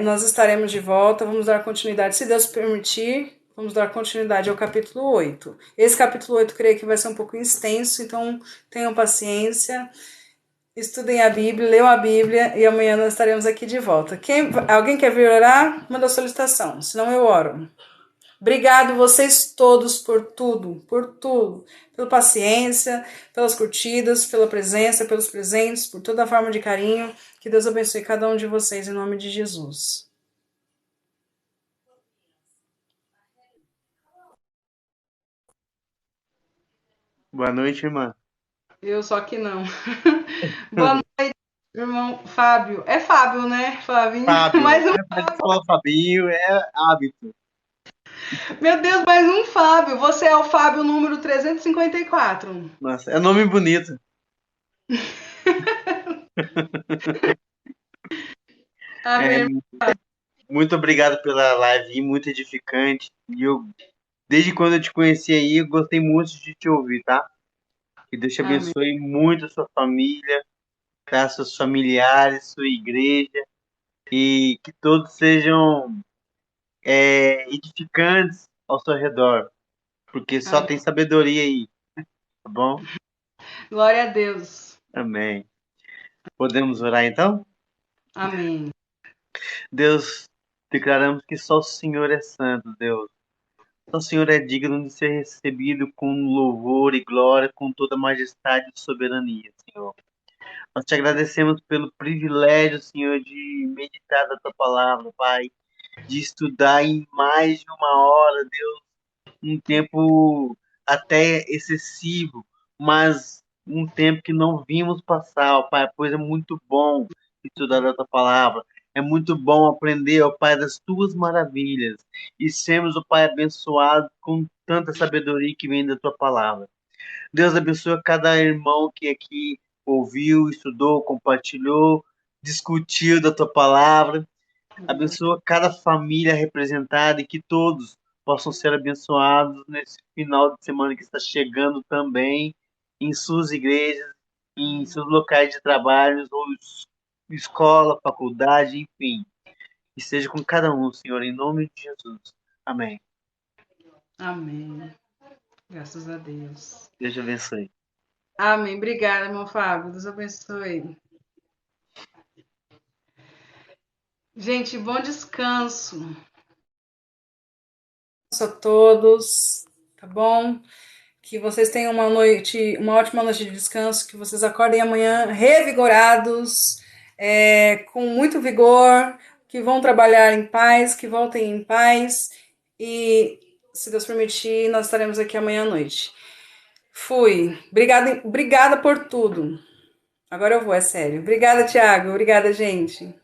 A: nós estaremos de volta. Vamos dar continuidade, se Deus permitir. Vamos dar continuidade ao capítulo 8. Esse capítulo 8, creio que vai ser um pouco extenso, então tenham paciência. Estudem a Bíblia, leiam a Bíblia e amanhã nós estaremos aqui de volta. Alguém quer vir orar? Manda a solicitação, senão eu oro. Obrigado vocês todos por tudo, pela paciência, pelas curtidas, pela presença, pelos presentes, por toda a forma de carinho. Que Deus abençoe cada um de vocês em nome de Jesus.
C: Boa noite, irmã.
A: Eu só que não. Boa noite, irmão Fábio. É Fábio, né, Flavinho?
C: Fábio.
A: Mais um
C: Pode falar Fabinho, é hábito.
A: Meu Deus, mais um Fábio. Você é o Fábio número 354.
C: Nossa, é nome bonito.
A: Amém.
C: Muito obrigado pela live, muito edificante. E desde quando eu te conheci aí, eu gostei muito de te ouvir, tá? Que Deus te abençoe muito a sua família, tá? Seus familiares, sua igreja. E que todos sejam edificantes ao seu redor. Porque só tem sabedoria aí, tá bom?
A: Glória a Deus.
C: Amém. Podemos orar então?
A: Amém.
C: Deus, declaramos que só o Senhor é santo, Deus. Só o Senhor é digno de ser recebido com louvor e glória, com toda majestade e soberania, Senhor. Nós te agradecemos pelo privilégio, Senhor, de meditar da tua palavra, Pai, de estudar em mais de uma hora, Deus, um tempo até excessivo, mas um tempo que não vimos passar, ó Pai, pois é muito bom estudar da tua palavra. É muito bom aprender, ó Pai, das tuas maravilhas e sermos, ó Pai, abençoados com tanta sabedoria que vem da tua palavra. Deus abençoe cada irmão que aqui ouviu, estudou, compartilhou, discutiu da tua palavra. Abençoa cada família representada e que todos possam ser abençoados nesse final de semana que está chegando também em suas igrejas, em seus locais de trabalho, ou escola, faculdade, enfim. E seja com cada um, Senhor, em nome de Jesus. Amém.
A: Amém. Graças a Deus.
C: Deus te abençoe.
A: Amém. Obrigada, irmão Fábio. Deus abençoe. Gente, bom descanso. A todos, tá bom? Que vocês tenham uma ótima noite de descanso, que vocês acordem amanhã revigorados, com muito vigor, que vão trabalhar em paz, que voltem em paz e, se Deus permitir, nós estaremos aqui amanhã à noite. Fui. Obrigada por tudo. Agora eu vou, é sério. Obrigada, Thiago. Obrigada, gente.